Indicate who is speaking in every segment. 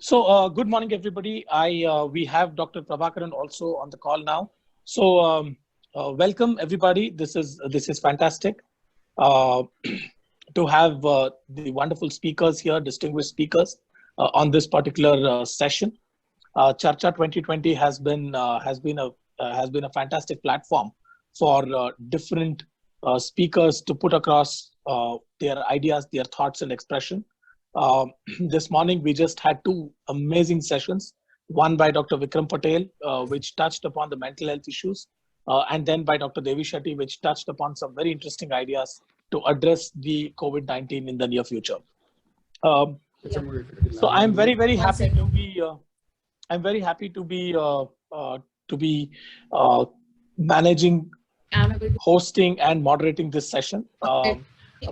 Speaker 1: Good morning, everybody. We have Dr. Prabhakaran also on the call now. Welcome everybody. This is fantastic uh, to have the wonderful speakers here, distinguished speakers on this particular session. Charcha 2020 has been a fantastic platform for different speakers to put across their ideas, their thoughts, and expression. Uh, this morning we just had two amazing sessions. One by Dr. Vikram Patel, which touched upon the mental health issues, and then by Dr. Devi Shetty, which touched upon some very interesting ideas to address the COVID-19 in the near future. Um, so I'm very happy to be. I'm very happy to be uh, managing, hosting, and moderating this session.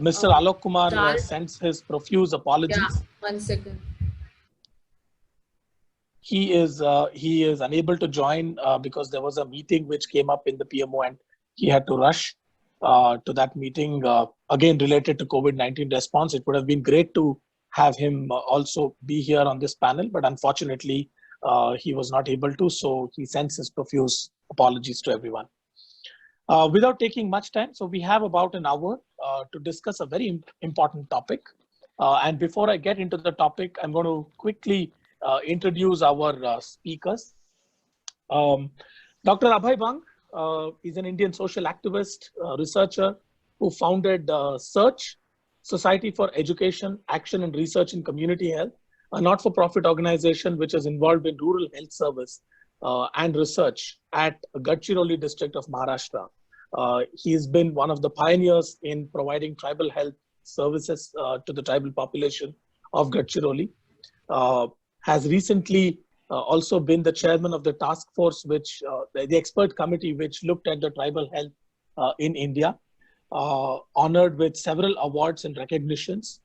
Speaker 1: Mr. Alok Kumar sends his profuse apologies.
Speaker 2: One second.
Speaker 1: He is unable to join because there was a meeting which came up in the PMO and he had to rush to that meeting. Again, related to COVID-19 response, it would have been great to have him also be here on this panel, but unfortunately, he was not able to. So he sends his profuse apologies to everyone. Without taking much time, so we have about an hour to discuss a very important topic. And before I get into the topic, I'm going to quickly introduce our speakers. Dr. Abhay Bang is an Indian social activist, researcher who founded SEARCH, Society for Education, Action and Research in Community Health, a not-for-profit organization which is involved in rural health service and research at Gadchiroli district of Maharashtra. He's been one of the pioneers in providing tribal health services to the tribal population of Gadchiroli. Has recently also been the chairman of the task force, which the expert committee which looked at the tribal health in India, honored with several awards and recognitions.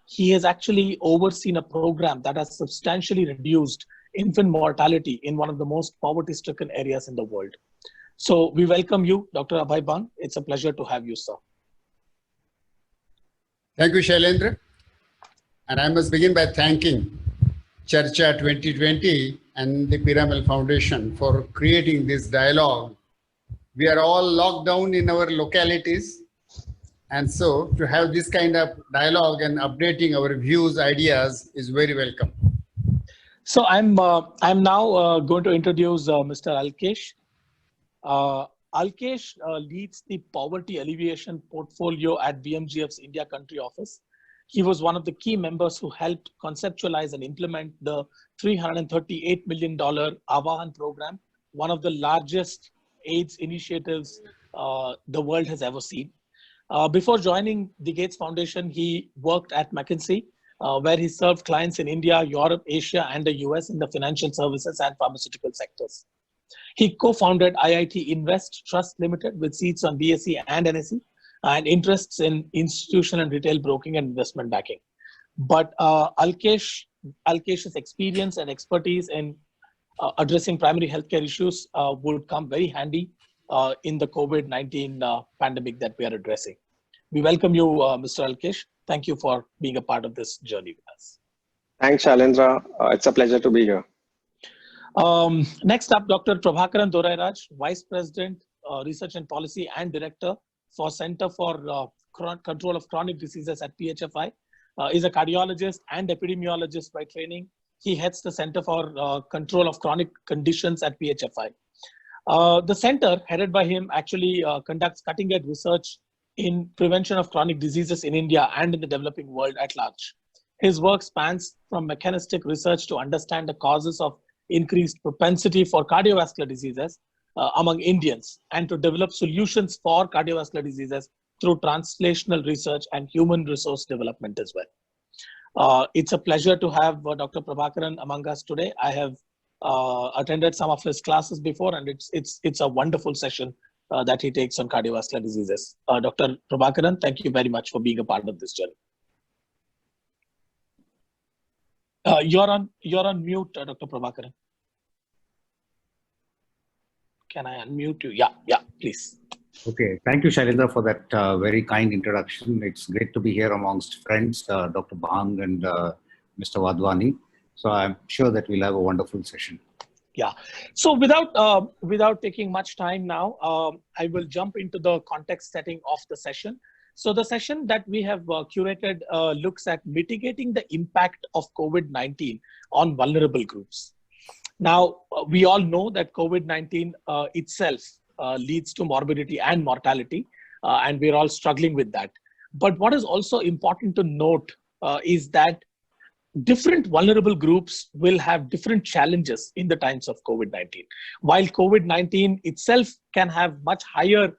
Speaker 1: He has actually overseen a program that has substantially reduced infant mortality in one of the most poverty-stricken areas in the world. So we welcome you, Dr. Abhay Bang. It's a pleasure to have you, sir.
Speaker 3: Thank you, Shailendra. And I must begin by thanking Charcha 2020 and the Piramal Foundation for creating this dialogue. We are all locked down in our localities. And so to have this kind of dialogue and updating our views, ideas is very welcome.
Speaker 1: So I'm now going to introduce Mr. Alkesh. Alkesh leads the poverty alleviation portfolio at BMGF's India country office. He was one of the key members who helped conceptualize and implement the $338 million Avahan program, one of the largest AIDS initiatives the world has ever seen. Before joining the Gates Foundation, he worked at McKinsey, where he served clients in India, Europe, Asia, and the US in the financial services and pharmaceutical sectors. He co-founded IIT Invest Trust Limited with seats on BSE and NSE and interests in institutional and retail broking and investment banking. But Alkesh's experience and expertise in addressing primary healthcare issues would come very handy in the COVID-19 pandemic that we are addressing. We welcome you, Mr. Alkesh. Thank you for being a part of this journey with us.
Speaker 4: Thanks, Shailendra. It's a pleasure to be here.
Speaker 1: Next up, Dr. Prabhakaran Dorairaj, Vice President, Research and Policy and Director for Center for Control of Chronic Diseases at PHFI, is a cardiologist and epidemiologist by training. He heads the Center for Control of Chronic Conditions at PHFI. The center, headed by him, actually conducts cutting-edge research in prevention of chronic diseases in India and in the developing world at large. His work spans from mechanistic research to understand the causes of increased propensity for cardiovascular diseases among Indians and to develop solutions for cardiovascular diseases through translational research and human resource development as well. It's a pleasure to have Dr. Prabhakaran among us today. I have attended some of his classes before, and it's a wonderful session that he takes on cardiovascular diseases. Dr. Prabhakaran, thank you very much for being a part of this journey. You're on mute, Dr. Prabhakaran. Can I unmute you? Yeah, please.
Speaker 5: Okay, thank you, Shailendra, for that very kind introduction. It's great to be here amongst friends, Dr. Bang and Mr. Wadhwani. So I'm sure that we'll have a wonderful session.
Speaker 1: Yeah. So without taking much time now, I will jump into the context setting of the session. So the session that we have curated looks at mitigating the impact of COVID-19 on vulnerable groups. Now, we all know that COVID-19 itself leads to morbidity and mortality, and we're all struggling with that. But what is also important to note is that different vulnerable groups will have different challenges in the times of COVID-19. While COVID-19 itself can have much higher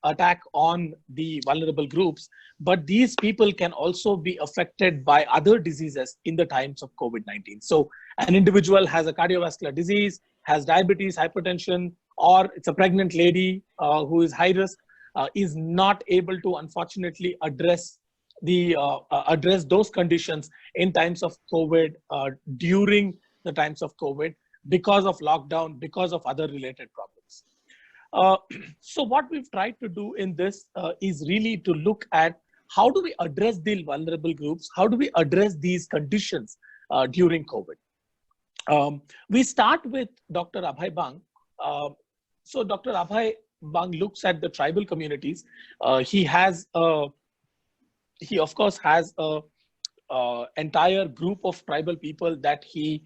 Speaker 1: attack on the vulnerable groups, but these people can also be affected by other diseases in the times of COVID-19. So an individual has a cardiovascular disease, has diabetes, hypertension, or it's a pregnant lady who is high risk, is not able to unfortunately address those conditions in times of COVID, during the times of COVID, because of lockdown, because of other related problems. So what we've tried to do in this is really to look at how do we address the vulnerable groups, how do we address these conditions during COVID. We start with Dr. Abhay Bang. So Dr. Abhay Bang looks at the tribal communities. He of course has a entire group of tribal people that he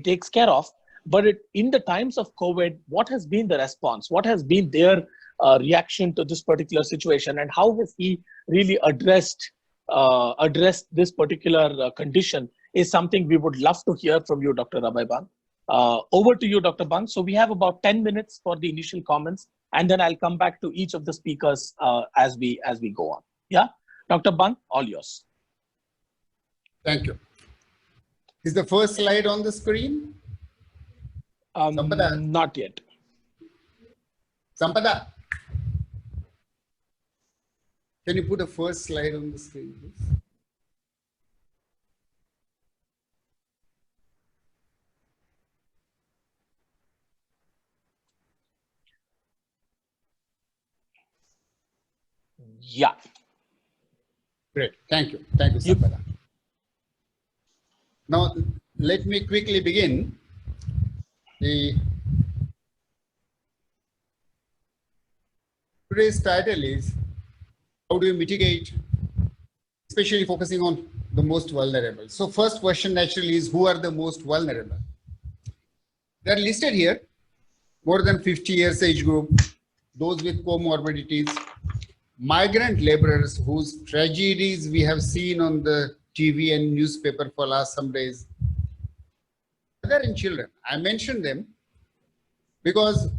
Speaker 1: takes care of. But in the times of COVID, what has been the response? What has been their reaction to this particular situation, and how has he really addressed this particular condition? Is something we would love to hear from you, Dr. Abhay Bang. Over to you, Dr. Bang. So we have about 10 minutes for the initial comments, and then I'll come back to each of the speakers as we go on. Yeah. Dr. Bang, all yours.
Speaker 3: Thank you. Is the first slide on the screen? Sampada.
Speaker 1: Not yet.
Speaker 3: Sampada, can you put the first slide on the screen, please?
Speaker 1: Yeah.
Speaker 3: Great. Thank you. Thank you, Sampada. Now, let me quickly begin. Today's title is how do you mitigate, especially focusing on the most vulnerable. So first question naturally is, who are the most vulnerable? They are listed here: more than 50 years age group, those with comorbidities, migrant laborers whose tragedies we have seen on the TV and newspaper for last some days, mother and children. I mentioned them because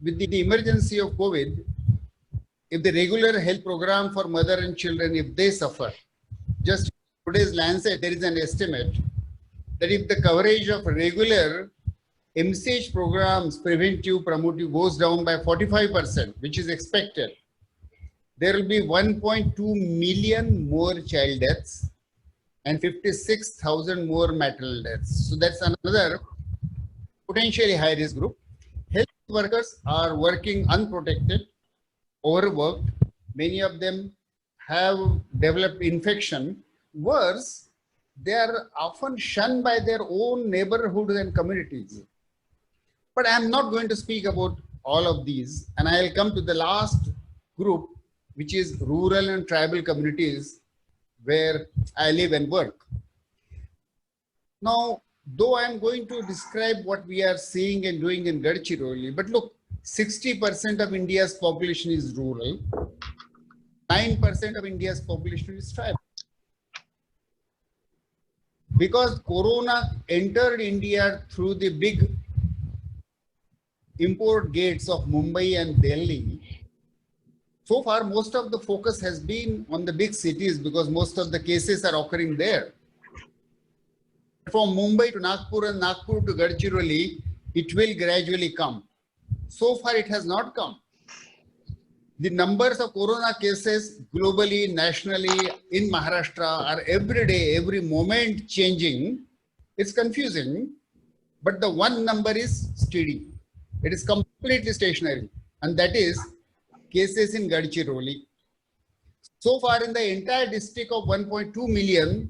Speaker 3: with the emergency of COVID, if the regular health program for mother and children, if they suffer, just today's Lancet, there is an estimate that if the coverage of regular MCH programs, preventive, promotive, goes down by 45%, which is expected, there will be 1.2 million more child deaths and 56,000 more maternal deaths. So that's another potentially high risk group. Health workers are working unprotected, overworked. Many of them have developed infection. Worse, they are often shunned by their own neighborhoods and communities. But I'm not going to speak about all of these, and I'll come to the last group, which is rural and tribal communities where I live and work. Now, though I'm going to describe what we are seeing and doing in Gadchiroli, but look, 60% of India's population is rural, 9% of India's population is tribal. Because Corona entered India through the big import gates of Mumbai and Delhi, so far most of the focus has been on the big cities because most of the cases are occurring there. From Mumbai to Nagpur and Nagpur to Gadchiroli, it will gradually come. So far it has not come. The numbers of Corona cases globally, nationally, in Maharashtra are every day, every moment changing. It's confusing, but the one number is steady. It is completely stationary, and that is cases in Gadchiroli. So far in the entire district of 1.2 million,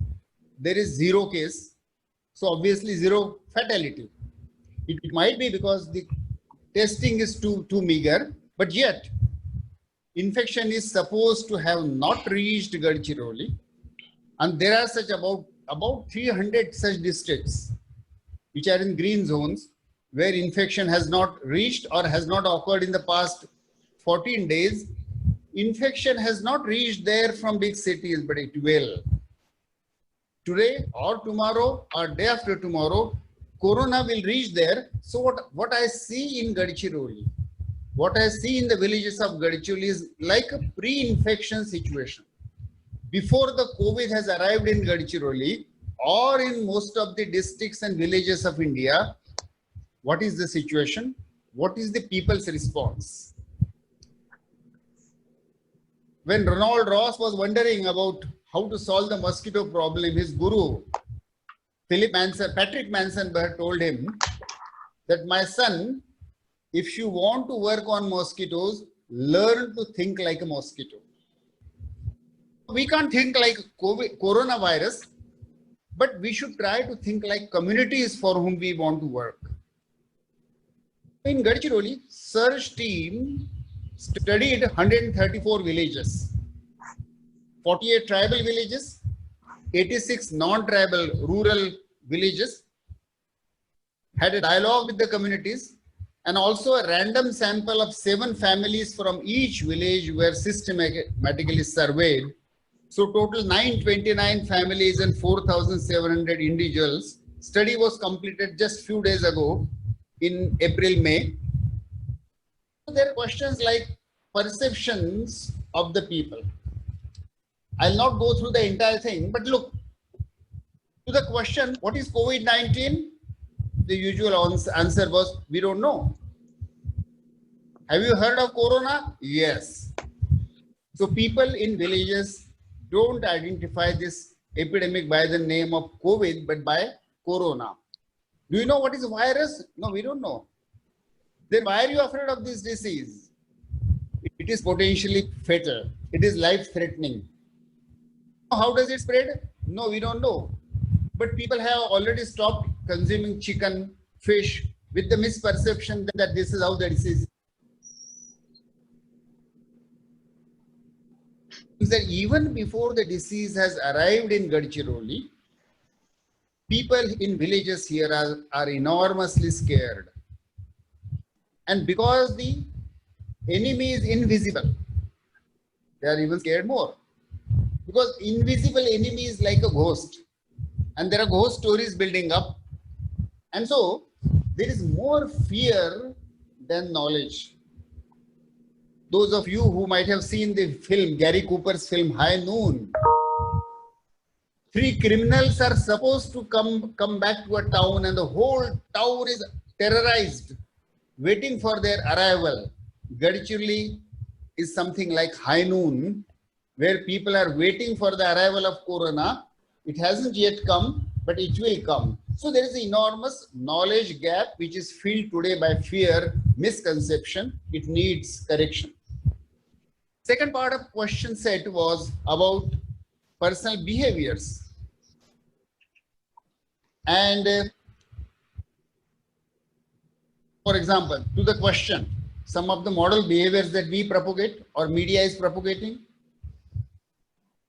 Speaker 3: there is 0 case. So obviously zero fatality. It might be because the testing is too meager, but yet infection is supposed to have not reached Gadchiroli, and there are such about 300 such districts which are in green zones where infection has not reached or has not occurred in the past 14 days. Infection has not reached there from big cities, but it will. Today or tomorrow or day after tomorrow, corona will reach there. So what I see in Gadchiroli, what I see in the villages of Gadchiroli is like a pre-infection situation. Before the COVID has arrived in Gadchiroli or in most of the districts and villages of India, what is the situation? What is the people's response? When Ronald Ross was wondering about how to solve the mosquito problem, his guru, Patrick Manson told him that, my son, if you want to work on mosquitoes, learn to think like a mosquito. We can't think like coronavirus, but we should try to think like communities for whom we want to work. In Gadchiroli, search team studied 134 villages, 48 tribal villages, 86 non-tribal rural villages, had a dialogue with the communities, and also a random sample of 7 families from each village were systematically surveyed. So total 929 families and 4,700 individuals. Study was completed just few days ago in April, May. There are questions like perceptions of the people. I'll not go through the entire thing, but look, to the question, what is COVID-19? The usual answer was, we don't know. Have you heard of corona? Yes. So people in villages don't identify this epidemic by the name of COVID, but by corona. Do you know what is a virus? No, we don't know. Then why are you afraid of this disease? It is potentially fatal. It is life-threatening. How does it spread? No, we don't know. But people have already stopped consuming chicken, fish, with the misperception that this is how the disease is. That even before the disease has arrived in Gadchiroli, people in villages here are enormously scared. And because the enemy is invisible, they are even scared more. Because invisible enemy is like a ghost. And there are ghost stories building up. And so there is more fear than knowledge. Those of you who might have seen the film, Gary Cooper's film, High Noon, 3 criminals are supposed to come back to a town and the whole town is terrorized, waiting for their arrival. Gadchiroli is something like High Noon, where people are waiting for the arrival of corona. It hasn't yet come, but it will come. So there is an enormous knowledge gap which is filled today by fear, misconception. It needs correction. Second part of question set was about personal behaviors. And for example, to the question, some of the model behaviors that we propagate or media is propagating.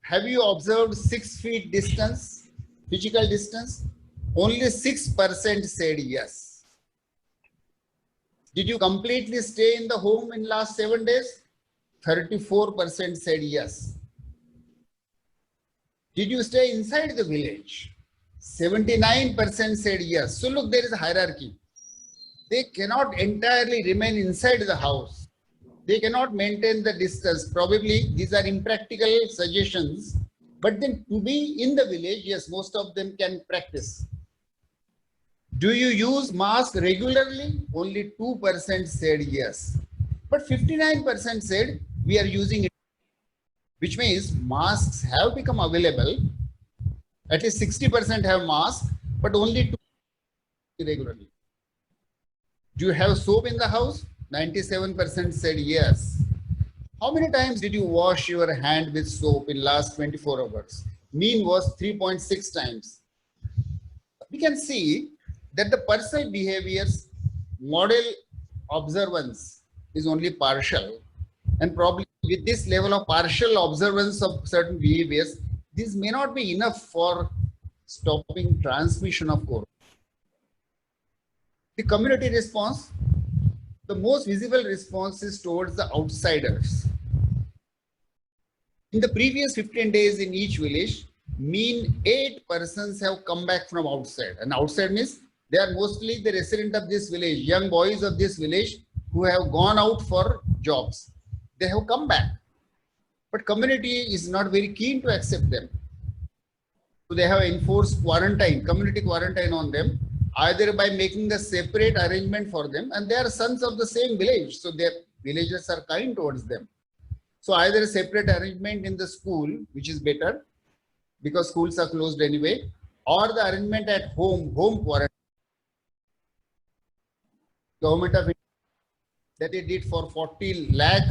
Speaker 3: Have you observed 6 feet distance, physical distance? Only 6% said yes. Did you completely stay in the home in last 7 days? 34% said yes. Did you stay inside the village? 79% said yes. So look, there is a hierarchy. They cannot entirely remain inside the house. They cannot maintain the distance. Probably these are impractical suggestions. But then to be in the village, yes, most of them can practice. Do you use mask regularly? Only 2% said yes. But 59% said we are using it, which means masks have become available. At least 60% have masks, but only 2% regularly. Do you have soap in the house? 97% said yes. How many times did you wash your hand with soap in last 24 hours? Mean was 3.6 times. we can see that the personal behaviors model observance is only partial, and probably with this level of partial observance of certain behaviors, this may not be enough for stopping transmission of corona. The community response, the most visible response is towards the outsiders. In the previous 15 days in each village, mean 8 persons have come back from outside. And outside means they are mostly the resident of this village, young boys of this village who have gone out for jobs. They have come back. But community is not very keen to accept them. So they have enforced quarantine, community quarantine on them, either by making a separate arrangement for them, and they are sons of the same village. So their villagers are kind towards them. So either a separate arrangement in the school, which is better because schools are closed anyway, or the arrangement at home quarantine. Government of India that they did for 40 lakh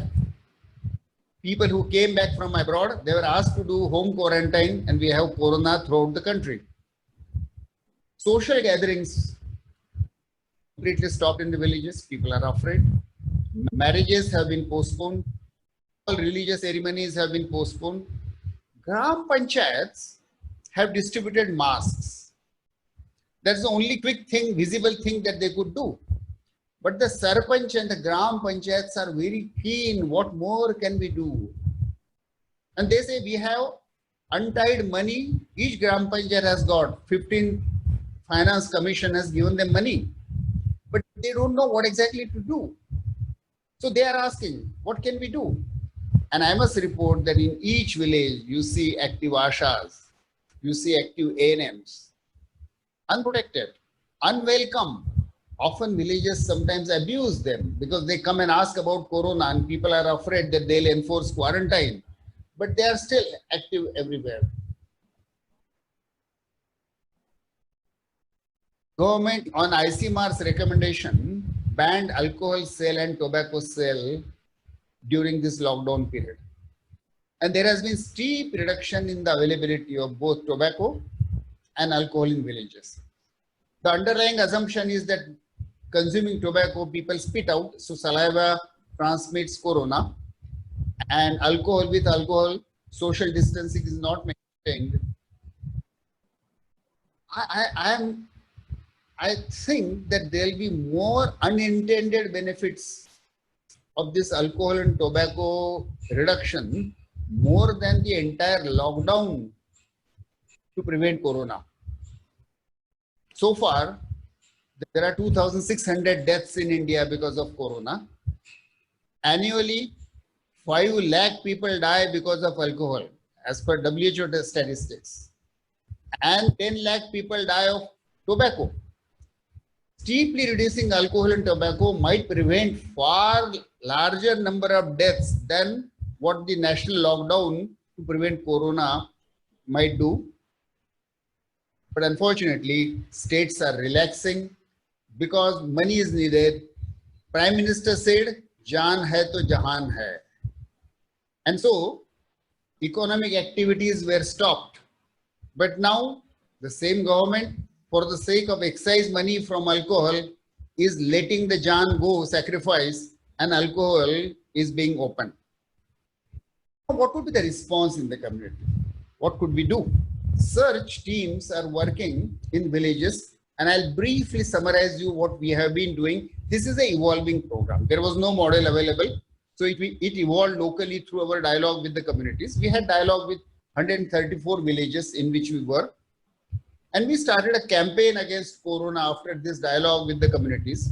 Speaker 3: people who came back from abroad, they were asked to do home quarantine, and we have corona throughout the country. Social gatherings completely stopped in the villages. People are afraid. Marriages have been postponed. All religious ceremonies have been postponed. Gram Panchayats have distributed masks. That's the only quick thing, visible thing that they could do. But the Sarpanch and the Gram Panchayats are very keen. What more can we do? And they say we have untied money. Each Gram Panchayat has got 15 Finance Commission has given them money. But they don't know what exactly to do. So they are asking, what can we do? And I must report that in each village, you see active Ashas, you see active ANMs, unprotected, unwelcome. Often villages sometimes abuse them because they come and ask about corona and people are afraid that they'll enforce quarantine, but they are still active everywhere. Government on ICMR's recommendation banned alcohol sale and tobacco sale during this lockdown period. And there has been steep reduction in the availability of both tobacco and alcohol in villages. The underlying assumption is that consuming tobacco, people spit out, so saliva transmits corona, and alcohol with alcohol, social distancing is not maintained. I think that there will be more unintended benefits of this alcohol and tobacco reduction more than the entire lockdown to prevent corona. So far, there are 2,600 deaths in India because of corona. Annually, 5 lakh people die because of alcohol, as per WHO statistics. And 10 lakh people die of tobacco. Steeply reducing alcohol and tobacco might prevent far larger number of deaths than what the national lockdown to prevent corona might do. But unfortunately, states are relaxing because money is needed. Prime Minister said, "Jaan hai to jahan hai." And so, economic activities were stopped. But now, the same government, for the sake of excise money from alcohol, is letting the jaan go, sacrifice, and alcohol is being opened. What would be the response in the community? What could we do? Search teams are working in villages, and I'll briefly summarize you what we have been doing. This is an evolving program. There was no model available, so it evolved locally through our dialogue with the communities. We had dialogue with 134 villages in which we were, and we started a campaign against corona after this dialogue with the communities.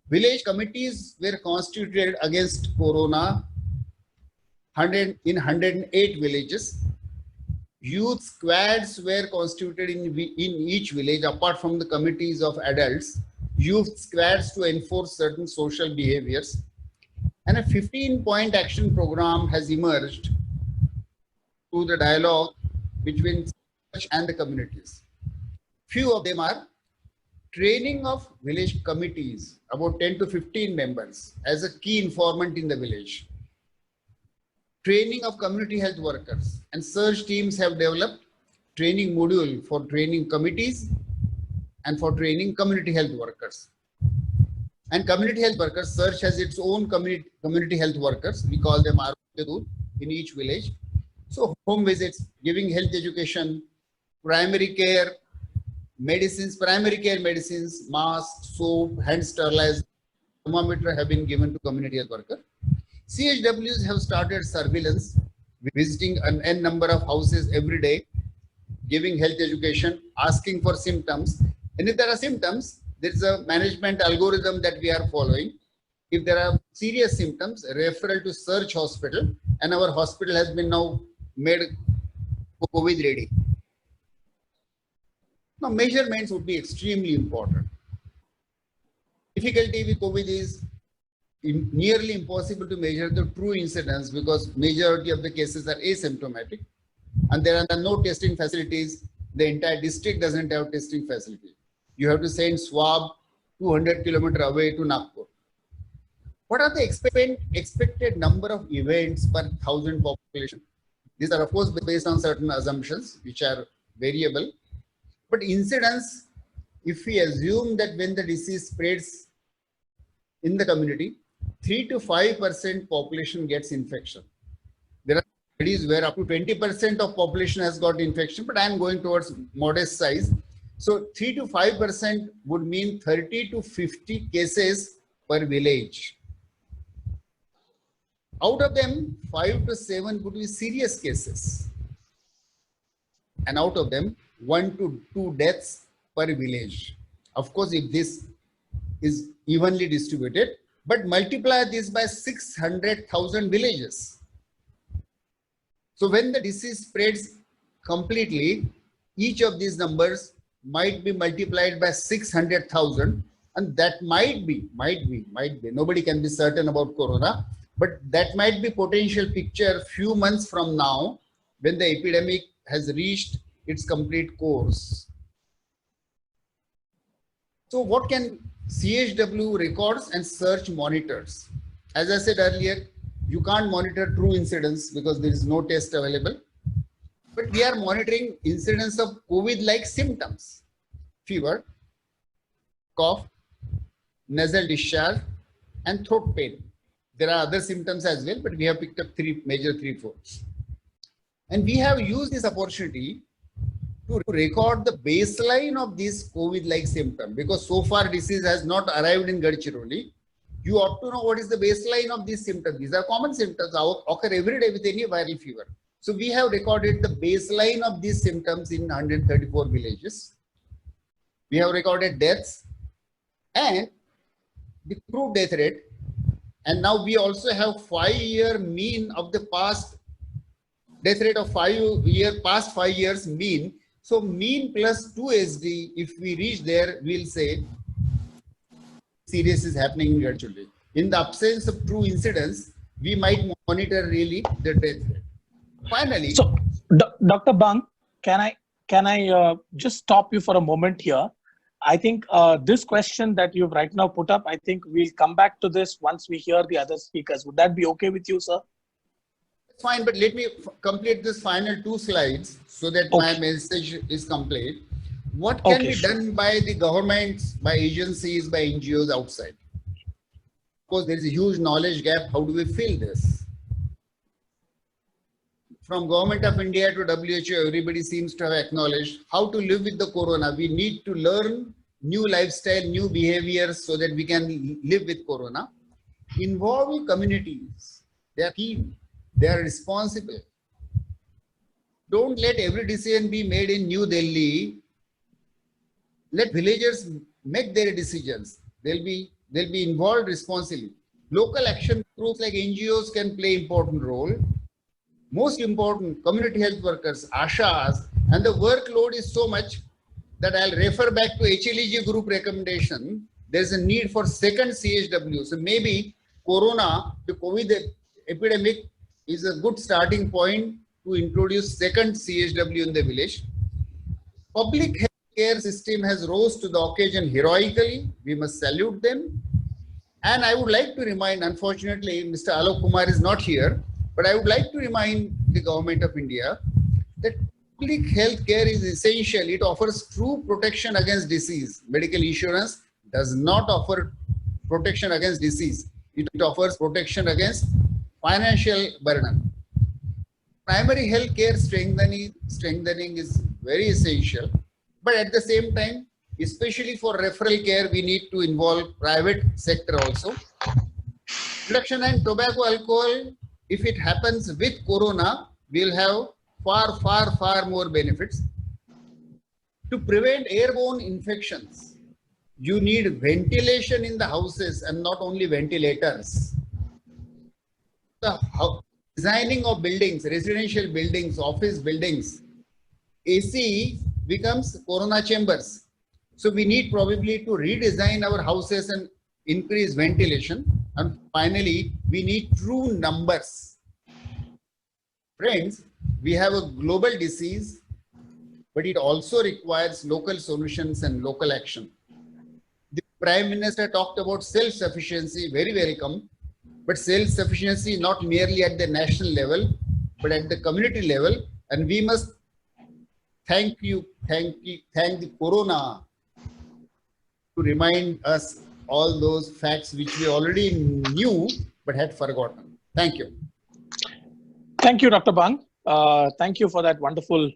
Speaker 3: Village committees were constituted against corona in 108 villages. Youth squads were constituted in each village, apart from the committees of adults, youth squads to enforce certain social behaviors. And a 15-point action program has emerged through the dialogue between church and the communities. Few of them are training of village committees, about 10 to 15 members as a key informant in the village. Training of community health workers, and search teams have developed training module for training committees and for training community health workers. And community health workers, Search has its own community health workers. We call them Arogya Doot in each village. So home visits, giving health education, primary care medicines, masks, soap, hand sterilizer, thermometer have been given to community health worker. CHWs have started surveillance, visiting an n number of houses every day, giving health education, asking for symptoms. And if there are symptoms, there is a management algorithm that we are following. If there are serious symptoms, referral to Search Hospital, and our hospital has been now made COVID ready. Now, measurements would be extremely important. Difficulty with COVID is nearly impossible to measure the true incidence because majority of the cases are asymptomatic and there are no testing facilities. The entire district doesn't have testing facility. You have to send swab 200 kilometers away to Nagpur. What are the expected number of events per 1,000 population? These are of course based on certain assumptions which are variable. But incidence, if we assume that when the disease spreads in the community, 3 to 5% population gets infection. There are studies where up to 20% of population has got infection, but I am going towards modest size. So 3 to 5% would mean 30 to 50 cases per village. Out of them, 5 to 7 would be serious cases. And out of them, 1 to 2 deaths per village. Of course, if this is evenly distributed, but multiply this by 600,000 villages. So when the disease spreads completely, each of these numbers might be multiplied by 600,000, and that might be, nobody can be certain about corona, but that might be potential picture few months from now when the epidemic has reached its complete course. So what can CHW records and Search monitors? As I said earlier, you can't monitor true incidence because there is no test available. But we are monitoring incidence of COVID-like symptoms: fever, cough, nasal discharge, and throat pain. There are other symptoms as well, but we have picked up major three, four. And we have used this opportunity to record the baseline of this COVID-like symptom, because so far disease has not arrived in Gadchiroli. You ought to know what is the baseline of these symptoms. These are common symptoms occur every day with any viral fever. So we have recorded the baseline of these symptoms in 134 villages. We have recorded deaths and the true death rate. And now we also have 5-year mean of the past death rate of past 5 years mean. So mean plus 2 SD, if we reach there, we'll say serious is happening in Gadchiroli. In the absence of true incidence, we might monitor really the death rate. Finally,
Speaker 1: so Dr. Bang, can I just stop you for a moment here? I think this question that you've right now put up, I think we'll come back to this once we hear the other speakers. Would that be okay with you, sir?
Speaker 3: Fine, but let me complete this final 2 slides so that my message is complete. What can be done by the governments, by agencies, by NGOs outside? Of course, there is a huge knowledge gap. How do we fill this? From Government of India to WHO, everybody seems to have acknowledged how to live with the corona. We need to learn new lifestyle, new behaviors so that we can live with corona. Involving communities, they are keen, they are responsible. Don't let every decision be made in New Delhi. Let villagers make their decisions. They'll be involved responsibly. Local action groups like NGOs can play important role. Most important, community health workers, ASHAs, and the workload is so much that I'll refer back to HLEG group recommendation. There's a need for second CHW. So maybe corona, the COVID epidemic is a good starting point to introduce second CHW in the village. Public health care system has rose to the occasion heroically. We must salute them. And I would like to remind, unfortunately, Mr. Alok Kumar is not here, but I would like to remind the Government of India that Public health care is essential. It offers true protection against disease. Medical insurance does not offer protection against disease. It offers protection against financial burden. Primary health care strengthening is very essential. But at the same time, especially for referral care, we need to involve private sector also. Reduction in tobacco, alcohol, if it happens with corona, we'll have far more benefits. To prevent airborne infections, you need ventilation in the houses and not only ventilators. The designing of buildings, residential buildings, office buildings, AC becomes corona chambers. So we need probably to redesign our houses and increase ventilation. And finally, we need true numbers. Friends, we have a global disease, but it also requires local solutions and local action. The Prime Minister talked about self-sufficiency, very welcome, but self-sufficiency not merely at the national level, but at the community level. And we must thank the corona to remind us all those facts which we already knew but had forgotten. Thank you.
Speaker 1: Thank you, Dr. Bang. Thank you for that wonderful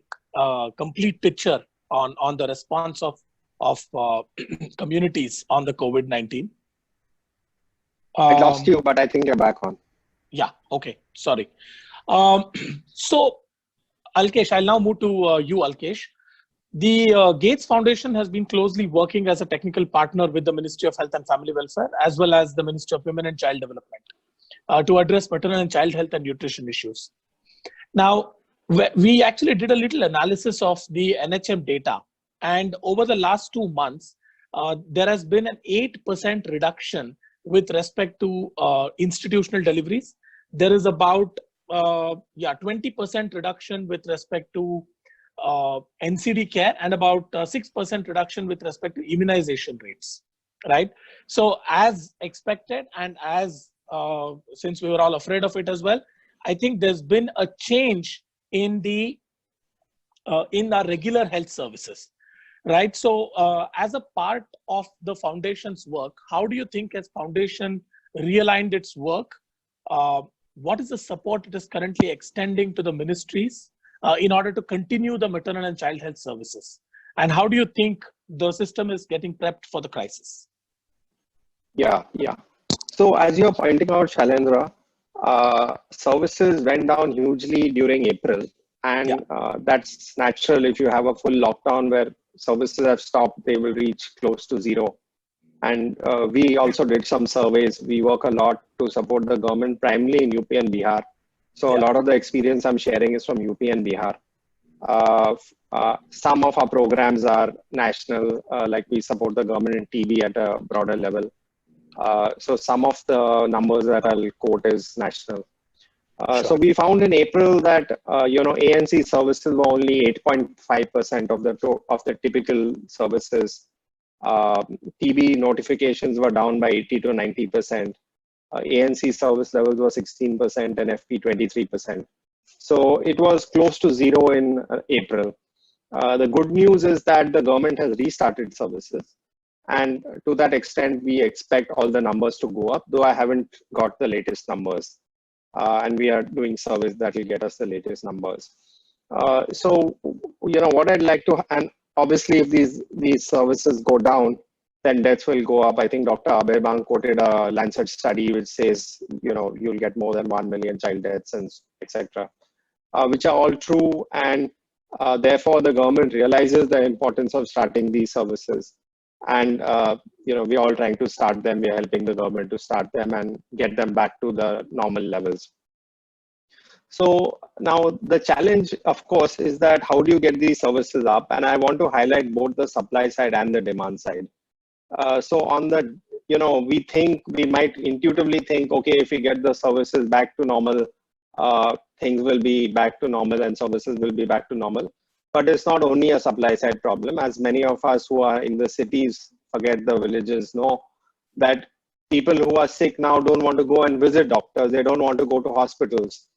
Speaker 1: complete picture on the response of communities on the COVID-19.
Speaker 4: I lost you, but I think you're back on.
Speaker 1: Yeah, okay, sorry. So, Alkesh, I'll now move to you, Alkesh. The Gates Foundation has been closely working as a technical partner with the Ministry of Health and Family Welfare, as well as the Ministry of Women and Child Development, to address maternal and child health and nutrition issues. Now, we actually did a little analysis of the NHM data, and over the last 2 months, there has been an 8% reduction with respect to institutional deliveries. There is about 20% reduction with respect to NCD care, and about 6% reduction with respect to immunization rates, right? So as expected, and as since we were all afraid of it as well, I think there's been a change in our regular health services, right? So as a part of the foundation's work, how do you think as foundation realigned its work? What is the support it is currently extending to the ministries in order to continue the maternal and child health services? And how do you think the system is getting prepped for the crisis?
Speaker 4: Yeah. So as you're pointing out, Shailendra, services went down hugely during April. And that's natural. If you have a full lockdown where services have stopped, they will reach close to zero. And we also did some surveys. We work a lot to support the government, primarily in UP and Bihar. So a lot of the experience I'm sharing is from UP and Bihar. Some of our programs are national, like we support the government in TB at a broader level. So some of the numbers that I'll quote is national. Sure. So we found in April that ANC services were only 8.5% of the typical services. TB notifications were down by 80 to 90%. ANC service levels were 16% and FP 23%. So it was close to zero in April. The good news is that the government has restarted services. And to that extent, we expect all the numbers to go up, though I haven't got the latest numbers. And we are doing surveys that will get us the latest numbers. So, what I'd like to, and obviously if these services go down, then deaths will go up. I think Dr. Abhay Bang quoted a Lancet study which says, you'll get more than 1 million child deaths and etc., which are all true. And therefore the government realizes the importance of starting these services. And, we're all trying to start them. We're helping the government to start them and get them back to the normal levels. So now the challenge, of course, is that how do you get these services up? And I want to highlight both the supply side and the demand side. So on the, we might intuitively think, okay, if we get the services back to normal, things will be back to normal and services will be back to normal. But it's not only a supply side problem, as many of us who are in the cities, forget the villages, know that people who are sick now don't want to go and visit doctors. They don't want to go to hospitals.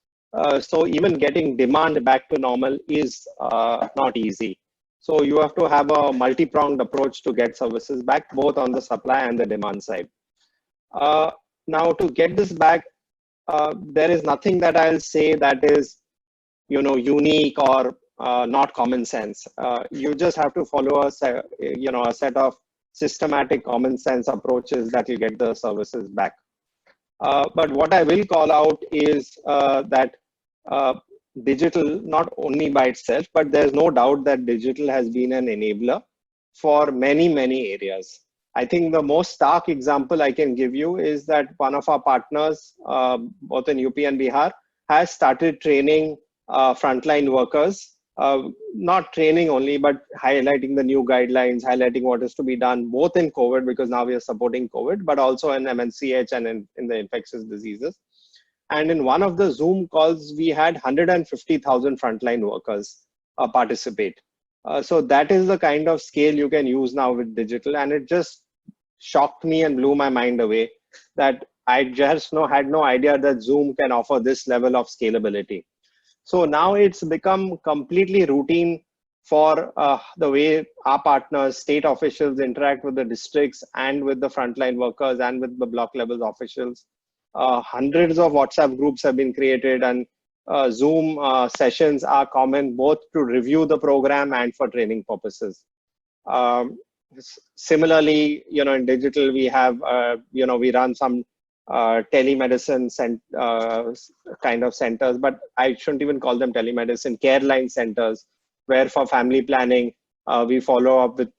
Speaker 4: So even getting demand back to normal is not easy. So you have to have a multi-pronged approach to get services back, both on the supply and the demand side. Now to get this back, there is nothing that I'll say that is, unique or not common sense. You just have to follow a set of systematic common sense approaches that will get the services back. But what I will call out is that digital, not only by itself, but there's no doubt that digital has been an enabler for many, many areas. I think the most stark example I can give you is that one of our partners, both in UP and Bihar, has started training frontline workers, not training only, but highlighting the new guidelines, highlighting what is to be done, both in COVID, because now we are supporting COVID, but also in MNCH and in the infectious diseases. And in one of the Zoom calls, we had 150,000 frontline workers participate. So that is the kind of scale you can use now with digital. And it just shocked me and blew my mind away that I just had no idea that Zoom can offer this level of scalability. So now it's become completely routine for the way our partners, state officials interact with the districts and with the frontline workers and with the block level officials. Hundreds of WhatsApp groups have been created, and Zoom sessions are common both to review the program and for training purposes. Similarly, in digital, we have, we run some telemedicine kind of centers, but I shouldn't even call them telemedicine, care line centers, where for family planning, we follow up with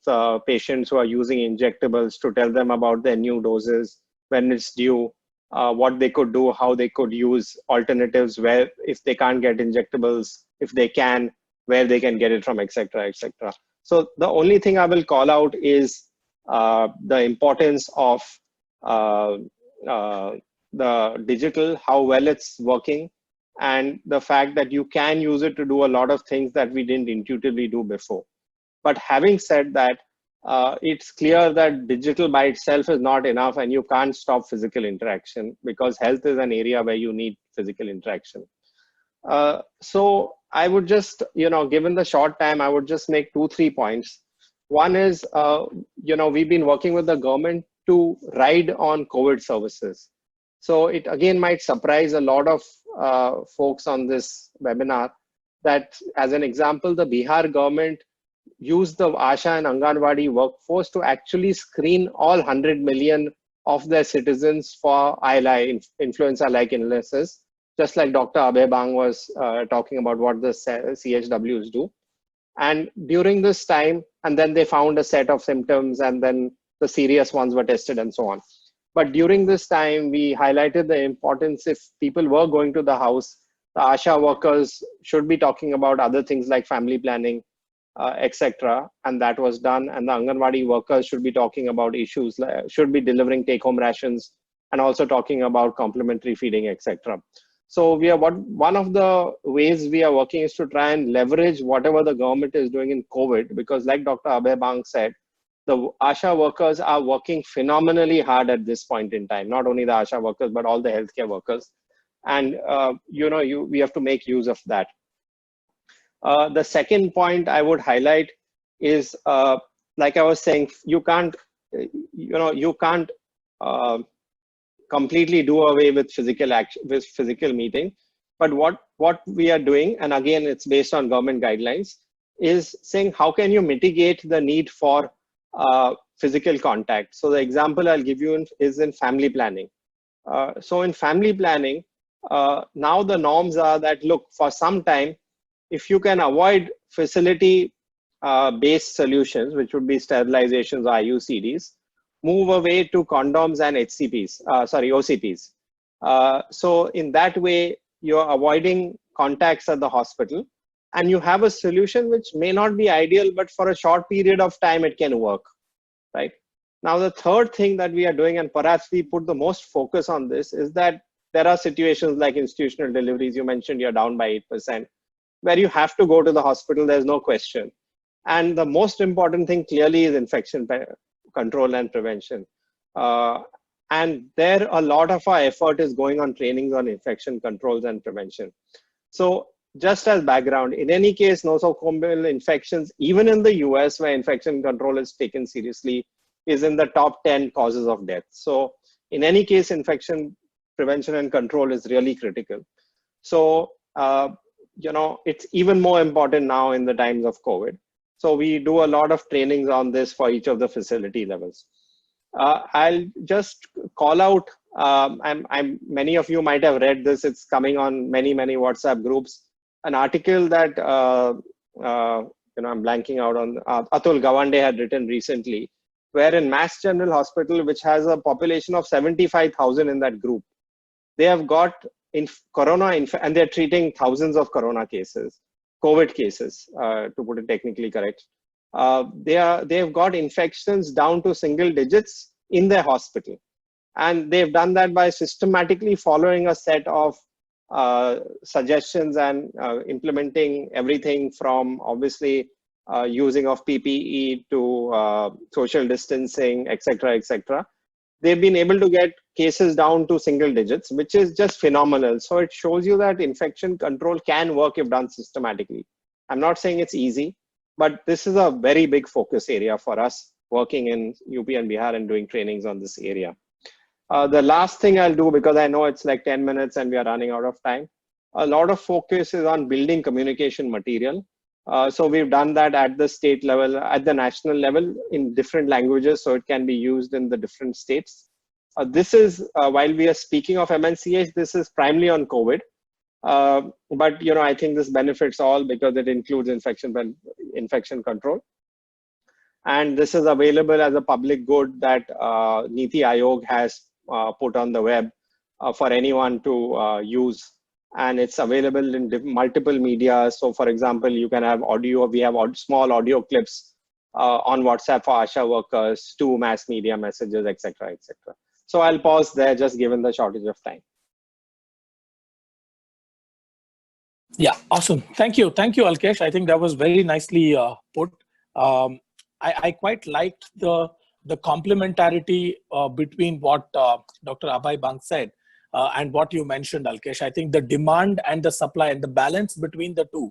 Speaker 4: patients who are using injectables to tell them about their new doses, when it's due, what they could do, how they could use alternatives, where if they can't get injectables, if they can, where they can get it from, etc., etc. So the only thing I will call out is the importance of the digital, how well it's working, and the fact that you can use it to do a lot of things that we didn't intuitively do before. But having said that, it's clear that digital by itself is not enough, and you can't stop physical interaction, because health is an area where you need physical interaction. So I would just, given the short time, I would just make 2-3 points. One is, we've been working with the government to ride on COVID services. So it again might surprise a lot of folks on this webinar that, as an example, the Bihar government used the ASHA and Anganwadi workforce to actually screen all 100 million of their citizens for ILI, influenza-like illnesses, just like Dr. Abhay Bang was talking about what the CHWs do. And during this time, and then they found a set of symptoms, and then the serious ones were tested and so on. But during this time, we highlighted the importance, if people were going to the house, the ASHA workers should be talking about other things like family planning, etc. And that was done. And the Anganwadi workers should be talking about issues, should be delivering take-home rations, and also talking about complementary feeding, etc. So we are one of the ways we are working is to try and leverage whatever the government is doing in COVID, because like Dr. Abhay Bang said, the ASHA workers are working phenomenally hard at this point in time. Not only the ASHA workers, but all the healthcare workers. And, we have to make use of that. The second point I would highlight is, like I was saying, you can't completely do away with physical action, with physical meeting. But what we are doing, and again, it's based on government guidelines, is saying how can you mitigate the need for physical contact. So the example I'll give you is in family planning. So in family planning, now the norms are that, look, for some time, if you can avoid facility based solutions, which would be sterilizations or IUCDs, move away to condoms and OCPs. So in that way, you're avoiding contacts at the hospital, and you have a solution which may not be ideal, but for a short period of time, it can work, right? Now, the third thing that we are doing, and perhaps we put the most focus on this, is that there are situations like institutional deliveries. You mentioned you're down by 8%, where you have to go to the hospital, there's no question. And the most important thing clearly is infection control and prevention. And there, a lot of our effort is going on trainings on infection controls and prevention. So just as background, in any case, nosocomial infections, even in the US, where infection control is taken seriously, is in the top 10 causes of death. So in any case, infection prevention and control is really critical. So, it's even more important now in the times of COVID. So we do a lot of trainings on this for each of the facility levels. I'll just call out, many of you might have read this, it's coming on many WhatsApp groups, an article that, I'm blanking out on, Atul Gawande had written recently, where in Mass General Hospital, which has a population of 75,000 in that group, they have got and they're treating thousands of corona cases, COVID cases, to put it technically correct. They've got infections down to single digits in their hospital. And they've done that by systematically following a set of suggestions and implementing everything from obviously using of PPE to social distancing, etc. They've been able to get cases down to single digits, which is just phenomenal. So it shows you that infection control can work if done systematically. I'm not saying it's easy, but this is a very big focus area for us working in UP and Bihar and doing trainings on this area. The last thing I'll do, because I know it's like 10 minutes and we are running out of time, a lot of focus is on building communication material. So we've done that at the state level, at the national level in different languages, so it can be used in the different states. This is, while we are speaking of MNCH, this is primarily on COVID. But I think this benefits all because it includes infection control. And this is available as a public good that Niti Aayog has put on the web for anyone to use. And it's available in multiple media. So for example, you can have audio, we have small audio clips on WhatsApp for ASHA workers, to mass media messages, etc. So I'll pause there, just given the shortage of time.
Speaker 1: Yeah, awesome. Thank you, Alkesh. I think that was very nicely put. I quite liked the complementarity between what Dr. Abhay Bang said and what you mentioned, Alkesh. I think the demand and the supply and the balance between the two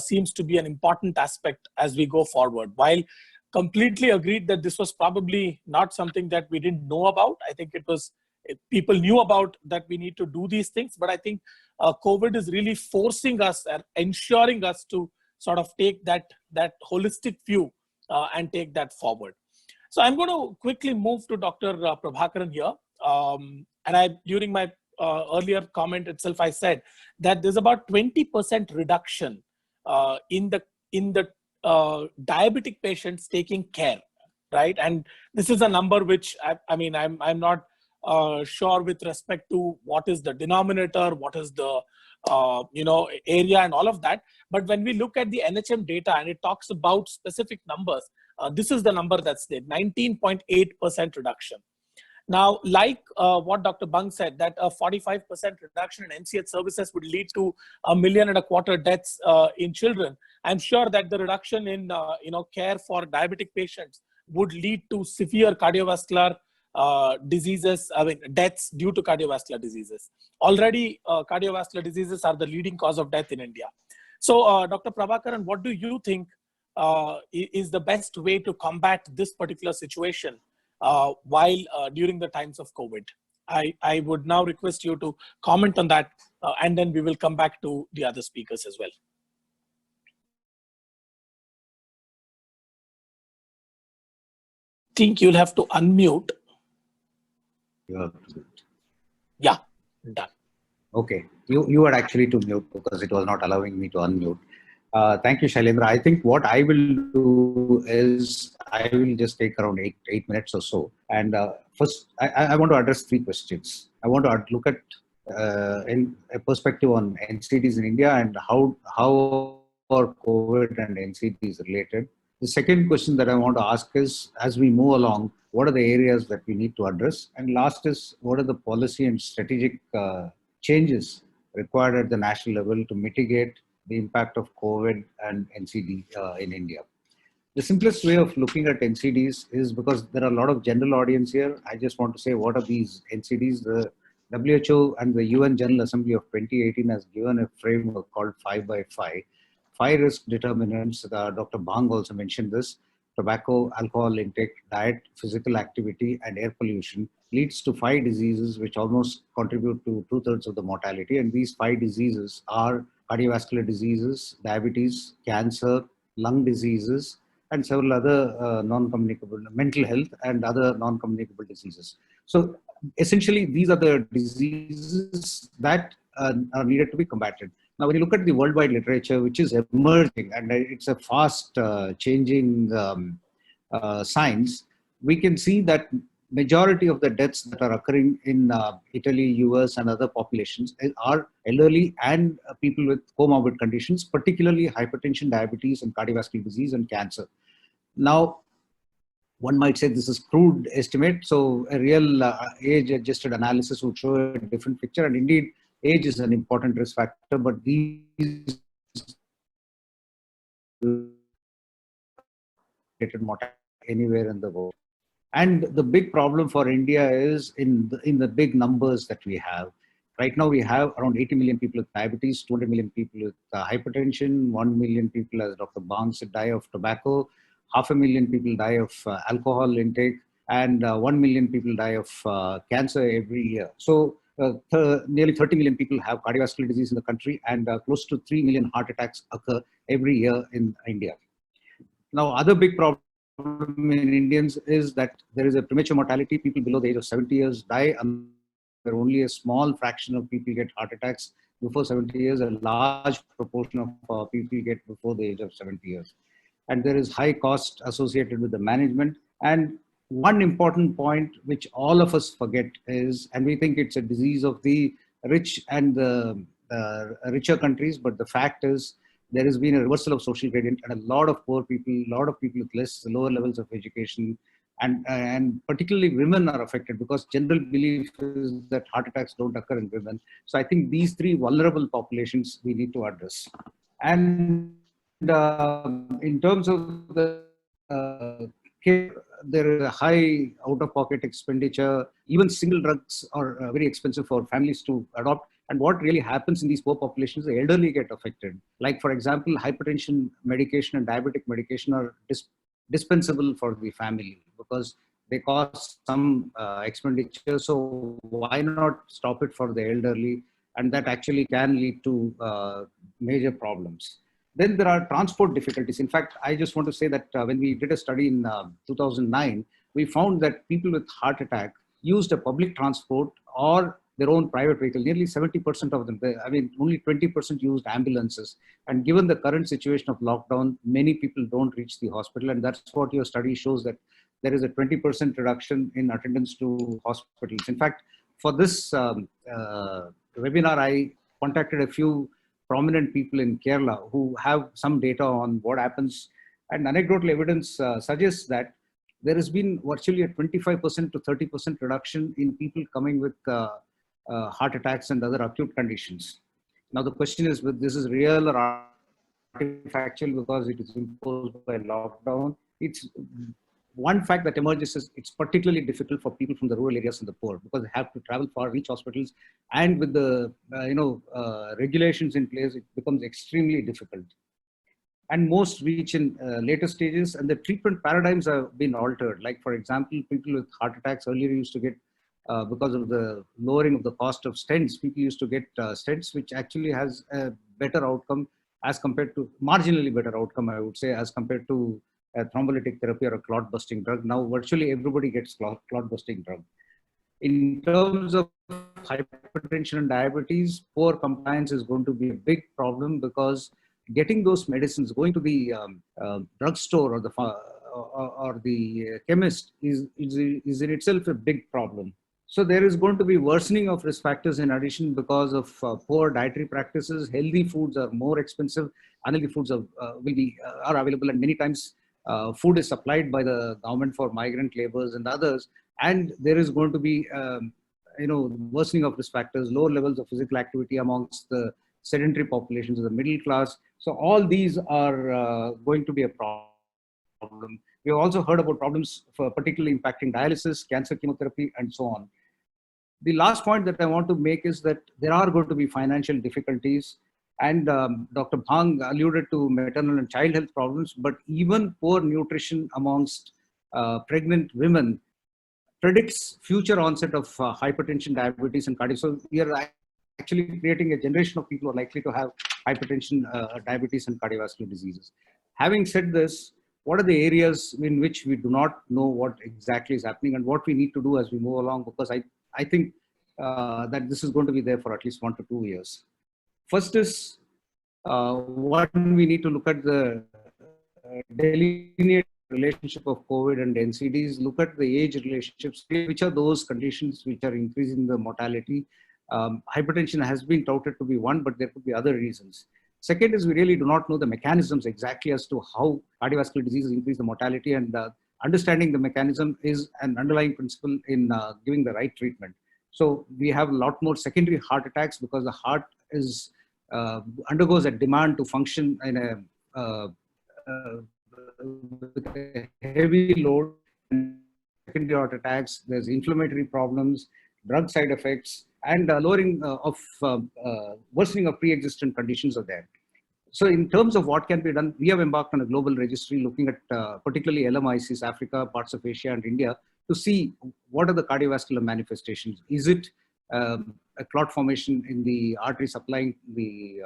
Speaker 1: seems to be an important aspect as we go forward. While completely agreed that this was probably not something that we didn't know about. I think people knew about that we need to do these things, but I think COVID is really forcing us and ensuring us to sort of take that holistic view and take that forward. So I'm going to quickly move to Dr. Prabhakaran here. And during my earlier comment itself, I said that there's about 20% reduction in the diabetic patients taking care, right? And this is a number which I'm not sure with respect to what is the denominator, what is the area and all of that. But when we look at the NHM data and it talks about specific numbers, this is the number that's there, 19.8% reduction. Now, like what Dr. Bang said, that a 45% reduction in NCH services would lead to 1.25 million deaths in children. I'm sure that the reduction in care for diabetic patients would lead to severe cardiovascular diseases, deaths due to cardiovascular diseases. Already, cardiovascular diseases are the leading cause of death in India. So, Dr. Prabhakaran, what do you think is the best way to combat this particular situation while during the times of COVID? I would now request you to comment on that, and then we will come back to the other speakers as well. I think you'll have to unmute. Yeah, done.
Speaker 5: Okay, you were actually to mute because it was not allowing me to unmute. Thank you, Shailendra. I think what I will do is I will just take around eight minutes or so. And first, I want to address 3 questions. I want to look at in a perspective on NCDs in India and how are COVID and NCDs related. The second question that I want to ask is, as we move along, what are the areas that we need to address? And last is, what are the policy and strategic changes required at the national level to mitigate the impact of COVID and NCD in India? The simplest way of looking at NCDs is, because there are a lot of general audience here, I just want to say what are these NCDs. The WHO and the UN General Assembly of 2018 has given a framework called 5 by 5. 5 risk determinants. Dr. Bang also mentioned this: tobacco, alcohol intake, diet, physical activity, and air pollution leads to 5 diseases which almost contribute to 2/3 of the mortality. And these 5 diseases are cardiovascular diseases, diabetes, cancer, lung diseases, and several other non-communicable, mental health and other non-communicable diseases. So essentially, these are the diseases that are needed to be combated. Now, when you look at the worldwide literature, which is emerging, and it's a fast changing science, we can see that majority of the deaths that are occurring in Italy, US, and other populations are elderly and people with comorbid conditions, particularly hypertension, diabetes, and cardiovascular disease and cancer. Now, one might say this is crude estimate, so a real age-adjusted analysis would show a different picture, and indeed, age is an important risk factor, but these mortality anywhere in the world. And the big problem for India is in the big numbers that we have. Right now, we have around 80 million people with diabetes, 200 million people with hypertension, 1 million people, as Dr. Bang said, die of tobacco, 500,000 people die of alcohol intake, and 1 million people die of cancer every year. So nearly 30 million people have cardiovascular disease in the country, and close to 3 million heart attacks occur every year in India. Now, other big problem in Indians is that there is a premature mortality. People below the age of 70 years die, and there are only a small fraction of people get heart attacks before 70 years. A large proportion of people get before the age of 70 years. And there is high cost associated with the management. And one important point which all of us forget is, and we think it's a disease of the rich and the richer countries, but the fact is there has been a reversal of social gradient, and a lot of poor people, a lot of people with lower levels of education, and particularly women are affected, because general belief is that heart attacks don't occur in women. So I think these 3 vulnerable populations we need to address. And in terms of the care, there is a high out-of-pocket expenditure. Even single drugs are very expensive for families to adopt. And what really happens in these poor populations, the elderly get affected. Like, for example, hypertension medication and diabetic medication are dispensable for the family because they cost some expenditure. So why not stop it for the elderly? And that actually can lead to major problems. Then there are transport difficulties. In fact, I just want to say that when we did a study in 2009, we found that people with heart attack used a public transport or their own private vehicle. Nearly 70% of them, only 20% used ambulances. And given the current situation of lockdown, many people don't reach the hospital. And that's what your study shows, that there is a 20% reduction in attendance to hospitals. In fact, for this webinar, I contacted a few prominent people in Kerala who have some data on what happens. And anecdotal evidence suggests that there has been virtually a 25% to 30% reduction in people coming with heart attacks and other acute conditions. Now the question is, whether this is real or artificial because it is imposed by lockdown. It's one fact that emerges is it's particularly difficult for people from the rural areas and the poor, because they have to travel far, reach hospitals, and with the regulations in place, it becomes extremely difficult. And most reach in later stages, and the treatment paradigms have been altered. Like, for example, people with heart attacks earlier used to get, because of the lowering of the cost of stents, people used to get stents, which actually has a better outcome as compared to, marginally better outcome, I would say, as compared to a thrombolytic therapy or a clot busting drug. Now virtually everybody gets clot busting drug. In terms of hypertension and diabetes, poor compliance is going to be a big problem, because getting those medicines, going to the drugstore or the chemist is in itself a big problem. So there is going to be worsening of risk factors in addition because of poor dietary practices. Healthy foods are more expensive. Unhealthy foods are available, and many times food is supplied by the government for migrant laborers and others. And there is going to be worsening of risk factors, lower levels of physical activity amongst the sedentary populations of the middle class. So all these are going to be a problem. problem. We have also heard about problems for particularly impacting dialysis, cancer chemotherapy, and so on. The last point that I want to make is that there are going to be financial difficulties, and Dr. Bhang alluded to maternal and child health problems, but even poor nutrition amongst pregnant women predicts future onset of hypertension, diabetes, and cardiac. So we are actually creating a generation of people who are likely to have hypertension, diabetes, and cardiovascular diseases. Having said this, what are the areas in which we do not know what exactly is happening and what we need to do as we move along? Because I think that this is going to be there for at least 1 to 2 years. First is what we need to look at the delineate relationship of COVID and NCDs, look at the age relationships, which are those conditions which are increasing the mortality. Hypertension has been touted to be one, but there could be other reasons. Second is we really do not know the mechanisms exactly as to how cardiovascular diseases increase the mortality, and understanding the mechanism is an underlying principle in giving the right treatment. So we have a lot more secondary heart attacks because the heart is undergoes a demand to function in a with a heavy load. Secondary heart attacks, there's inflammatory problems, drug side effects, and lowering of worsening of pre-existing conditions are there. So in terms of what can be done, we have embarked on a global registry looking at particularly LMICs, Africa, parts of Asia and India, to see what are the cardiovascular manifestations. Is it a clot formation in the artery supplying the,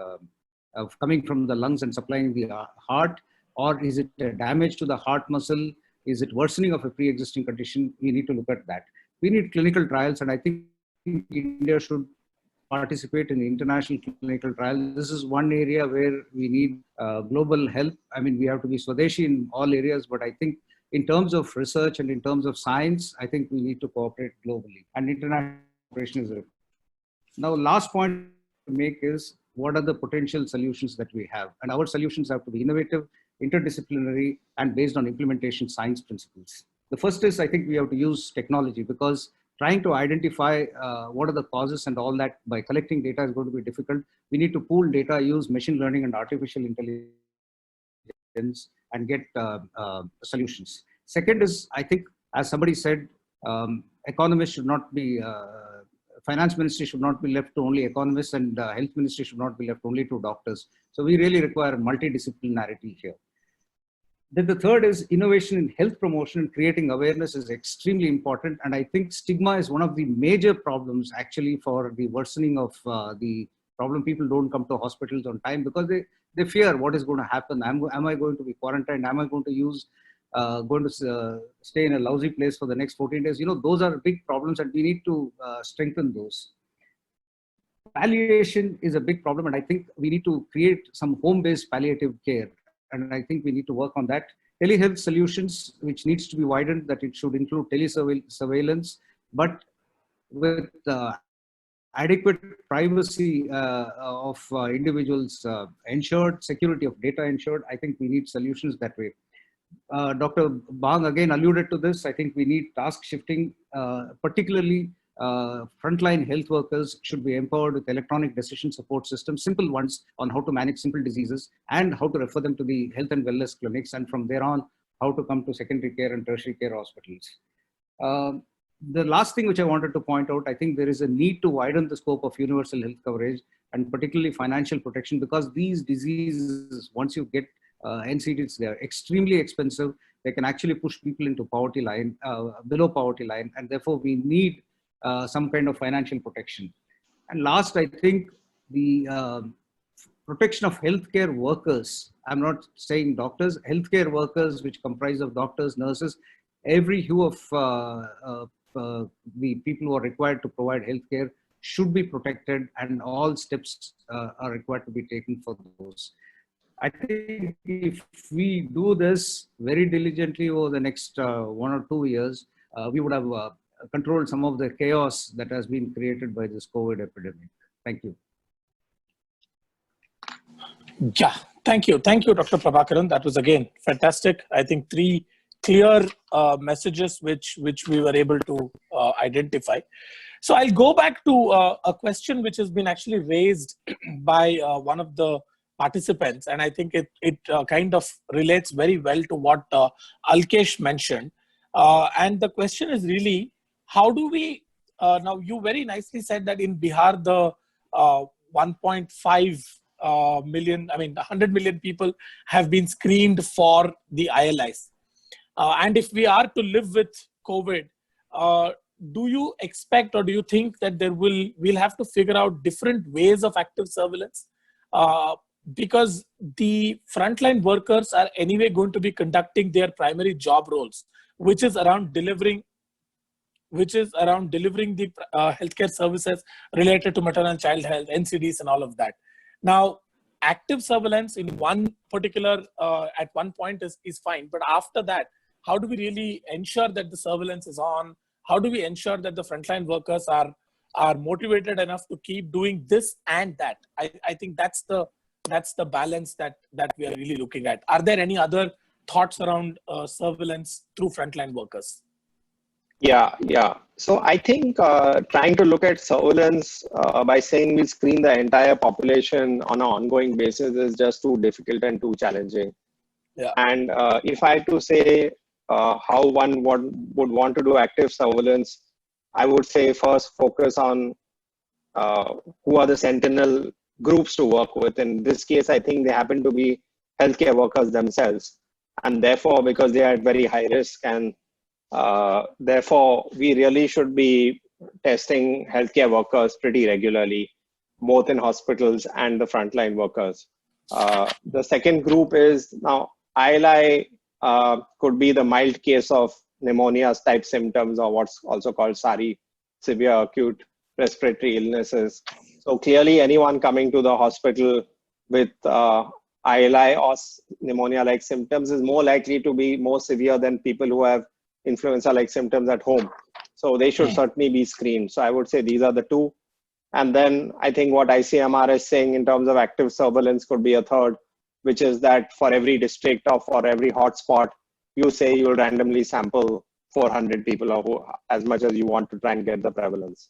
Speaker 5: coming from the lungs and supplying the heart, or is it damage to the heart muscle? Is it worsening of a pre-existing condition? We need to look at that. We need clinical trials, and I think India should participate in international clinical trials. This is one area where we need global help. I mean, we have to be Swadeshi in all areas, but I think in terms of research and in terms of science, I think we need to cooperate globally, and international cooperation is required. Now, last point to make is what are the potential solutions that we have? And our solutions have to be innovative, interdisciplinary, and based on implementation science principles. The first is, I think we have to use technology, because trying to identify what are the causes and all that by collecting data is going to be difficult. We need to pool data, use machine learning and artificial intelligence, and get solutions. Second is, I think, as somebody said, economists should not be, finance ministry should not be left to only economists, and health ministry should not be left only to doctors. So we really require multidisciplinarity here. Then the third is innovation in health promotion and creating awareness is extremely important. And I think stigma is one of the major problems actually for the worsening of the problem. People don't come to hospitals on time because they fear what is going to happen. Am I going to be quarantined? Am I going to use, stay in a lousy place for the next 14 days? You know, those are big problems and we need to strengthen those. Palliation is a big problem, and I think we need to create some home-based palliative care. And I think we need to work on that. Telehealth solutions, which needs to be widened, that it should include telesurveillance, but with adequate privacy of individuals ensured, security of data ensured. I think we need solutions that way. Dr. Bhang again alluded to this. I think we need task shifting, particularly frontline health workers should be empowered with electronic decision support systems, simple ones on how to manage simple diseases and how to refer them to the health and wellness clinics, and from there on, how to come to secondary care and tertiary care hospitals. The last thing which I wanted to point out, I think there is a need to widen the scope of universal health coverage and particularly financial protection, because these diseases, once you get NCDs, they are extremely expensive. They can actually push people into poverty line, below poverty line, and therefore we need some kind of financial protection. And last, I think the protection of healthcare workers, I'm not saying doctors, healthcare workers, which comprise of doctors, nurses, every hue of the people who are required to provide healthcare should be protected, and all steps are required to be taken for those. I think if we do this very diligently over the next 1 or 2 years, we would have controlled some of the chaos that has been created by this COVID epidemic. Thank you.
Speaker 1: Yeah, thank you. Thank you, Dr. Prabhakaran. That was, again, fantastic. I think 3 clear messages which we were able to identify. So I'll go back to a question which has been actually raised by one of the participants, and I think it kind of relates very well to what Alkesh mentioned. And the question is really, how do we, now you very nicely said that in Bihar, the 1.5 million, 100 million people have been screened for the ILIs. And if we are to live with COVID, do you expect or do you think that we'll have to figure out different ways of active surveillance? Because the frontline workers are anyway going to be conducting their primary job roles, which is around delivering the healthcare services related to maternal and child health, NCDs and all of that. Now, active surveillance in one particular, at one point is fine, but after that, how do we really ensure that the surveillance is on? How do we ensure that the frontline workers are motivated enough to keep doing this and that? I think that's the balance that we are really looking at. Are there any other thoughts around surveillance through frontline workers?
Speaker 4: Yeah. So I think trying to look at surveillance by saying we screen the entire population on an ongoing basis is just too difficult and too challenging.
Speaker 1: Yeah.
Speaker 4: And if I had to say how one would want to do active surveillance, I would say first focus on who are the sentinel groups to work with. In this case, I think they happen to be healthcare workers themselves. And therefore, because they are at very high risk, and therefore, we really should be testing healthcare workers pretty regularly, both in hospitals and the frontline workers. The second group is now ILI could be the mild case of pneumonia type symptoms, or what's also called SARI, severe acute respiratory illnesses. So clearly anyone coming to the hospital with ILI or pneumonia-like symptoms is more likely to be more severe than people who have influenza-like symptoms at home. So they should certainly be screened. So I would say these are the two. And then I think what ICMR is saying in terms of active surveillance could be a third, which is that for every district or for every hotspot, you say you'll randomly sample 400 people or as much as you want to try and get the prevalence.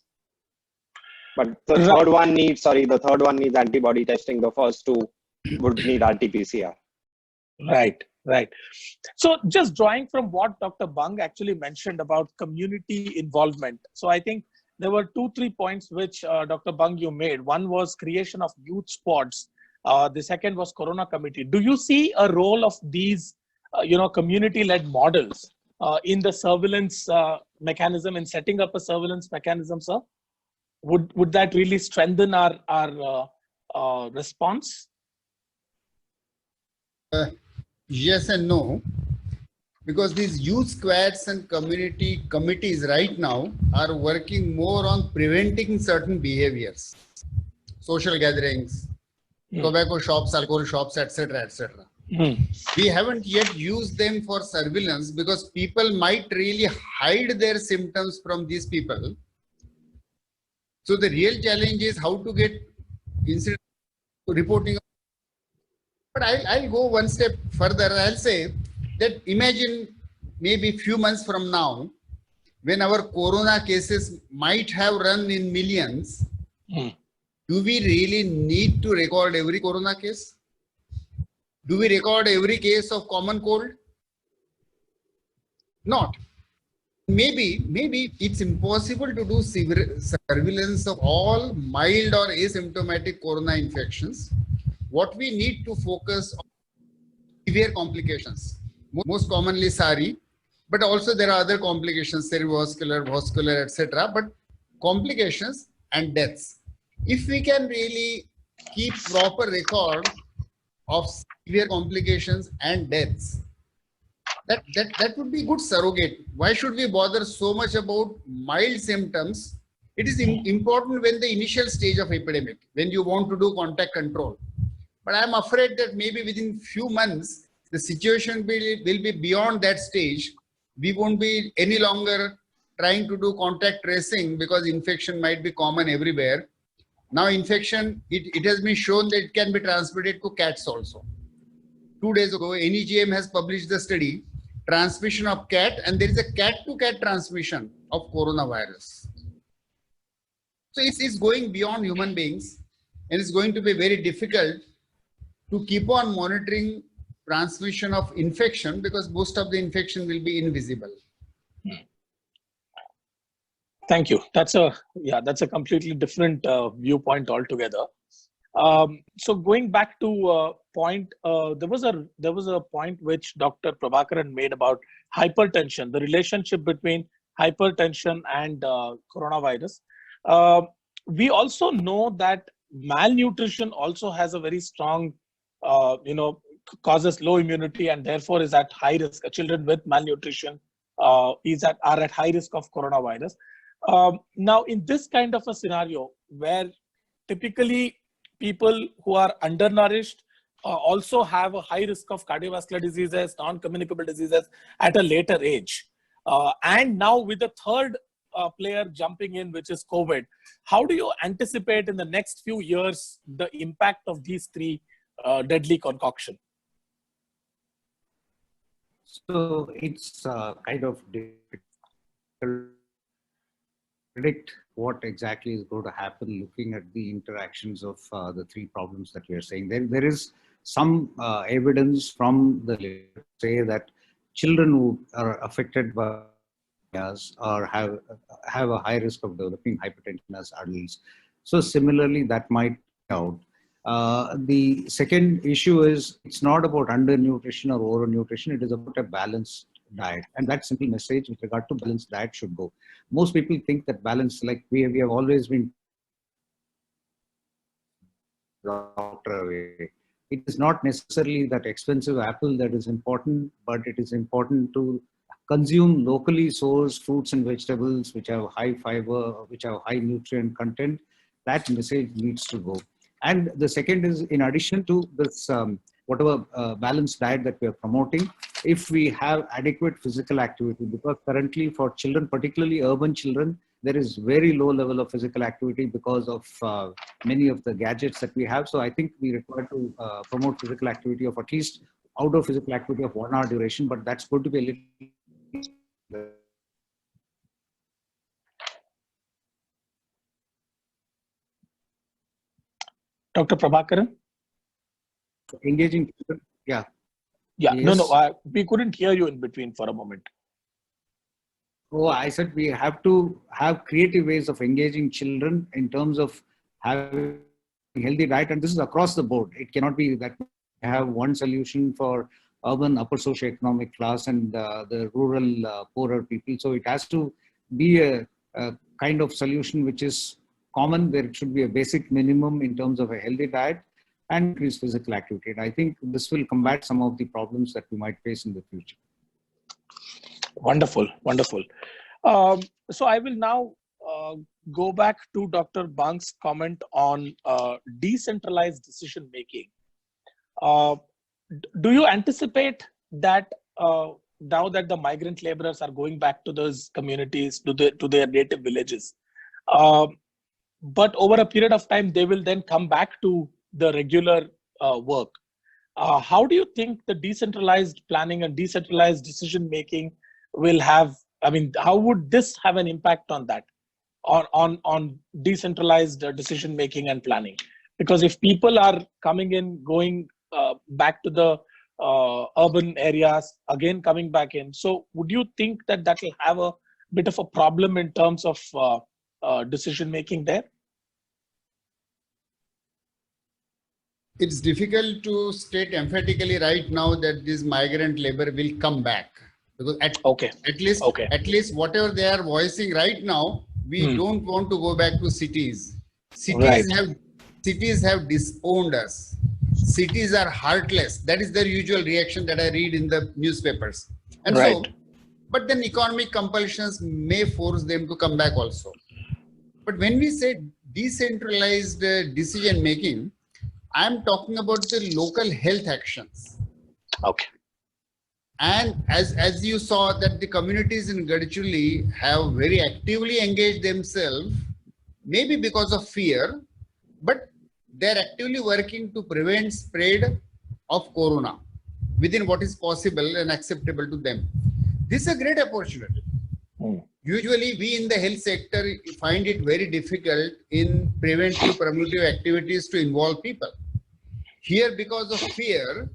Speaker 4: But the third one needs antibody testing. The first two would need RT-PCR.
Speaker 1: Right. So just drawing from what Dr. Bang actually mentioned about community involvement. So I think there were 2-3 points which Dr. Bang you made. One was creation of youth squads. The second was Corona Committee. Do you see a role of these, community-led models in the surveillance mechanism, in setting up a surveillance mechanism, sir? Would that really strengthen our response?
Speaker 3: Yes and no, because these youth squads and community committees right now are working more on preventing certain behaviors, social gatherings, tobacco shops, alcohol shops, etc., etc. We haven't yet used them for surveillance because people might really hide their symptoms from these people. So the real challenge is how to get incident reporting. But I'll go one step further. I'll say that imagine maybe few months from now, when our corona cases might have run in millions, do we really need to record every corona case? Do we record every case of common cold? Not. Maybe it's impossible to do surveillance of all mild or asymptomatic corona infections. What we need to focus on severe complications, most commonly SARI, but also there are other complications, cerebrovascular, vascular, etc. But complications and deaths. If we can really keep proper record of severe complications and deaths, that would be good surrogate. Why should we bother so much about mild symptoms? It is important when the initial stage of epidemic, when you want to do contact control. But I'm afraid that maybe within few months, the situation will be beyond that stage. We won't be any longer trying to do contact tracing because infection might be common everywhere. Now infection, it has been shown that it can be transmitted to cats also. 2 days ago, NEGM has published the study, transmission of cat, and there is a cat-to-cat transmission of coronavirus. So it's going beyond human beings, and it's going to be very difficult to keep on monitoring transmission of infection, because most of the infection will be invisible.
Speaker 1: Thank you. That's a completely different viewpoint altogether. So going back to point, there was a point which Dr. Prabhakaran made about hypertension, the relationship between hypertension and coronavirus. We also know that malnutrition also has a very strong, causes low immunity and therefore is at high risk. Children with malnutrition are at high risk of coronavirus. Now, in this kind of a scenario where typically people who are undernourished also have a high risk of cardiovascular diseases, non-communicable diseases at a later age. And now with the third player jumping in, which is COVID, how do you anticipate in the next few years the impact of these three deadly concoction?
Speaker 5: So it's kind of difficult to predict what exactly is going to happen looking at the interactions of the three problems that we are saying. There is some evidence from the literature say that children who are affected by or have a high risk of developing hypertension as adults. So similarly, that might out. The second issue is it's not about undernutrition or overnutrition. It is about a balanced diet, and that simple message with regard to balanced diet should go. Most people think that balance, like we have always been doctor away. It is not necessarily that expensive apple that is important, but it is important to consume locally sourced fruits and vegetables which have high fiber, which have high nutrient content. That message needs to go. And the second is, in addition to this, whatever balanced diet that we are promoting, if we have adequate physical activity, because currently for children, particularly urban children, there is very low level of physical activity because of many of the gadgets that we have. So I think we require to promote physical activity of at least outdoor physical activity of 1 hour duration, but that's going to be a little.
Speaker 1: Dr. Prabhakaran?
Speaker 5: Engaging children, yeah.
Speaker 1: Yeah,
Speaker 5: Yes.
Speaker 1: no, we couldn't hear you in between for a moment.
Speaker 5: Oh, I said we have to have creative ways of engaging children in terms of having healthy diet, and this is across the board. It cannot be that we have one solution for urban upper socioeconomic class and the rural poorer people. So it has to be a kind of solution which is common. There should be a basic minimum in terms of a healthy diet and increase physical activity. And I think this will combat some of the problems that we might face in the future.
Speaker 1: Wonderful, wonderful. So I will now go back to Dr. Bank's comment on decentralized decision making. Do you anticipate that now that the migrant laborers are going back to those communities, to their native villages, but over a period of time, they will then come back to the regular work? How do you think the decentralized planning and decentralized decision making will have, I mean, how would this have an impact on that, on decentralized decision making and planning? Because if people are coming in, going back to the urban areas, again coming back in, so would you think that that will have a bit of a problem in terms of decision making there?
Speaker 3: It's difficult to state emphatically right now that this migrant labor will come back, because at least whatever they are voicing right now, we don't want to go back to cities. Cities have disowned us. Cities are heartless. That is their usual reaction that I read in the newspapers. And so, but then economic compulsions may force them to come back also. But when we say decentralized decision making, I am talking about the local health actions.
Speaker 1: Okay.
Speaker 3: And as you saw that the communities in Gadchiroli have very actively engaged themselves, maybe because of fear, but they're actively working to prevent spread of corona within what is possible and acceptable to them. This is a great opportunity. Usually we in the health sector find it very difficult in preventive promotive activities to involve people. Here, because of fear,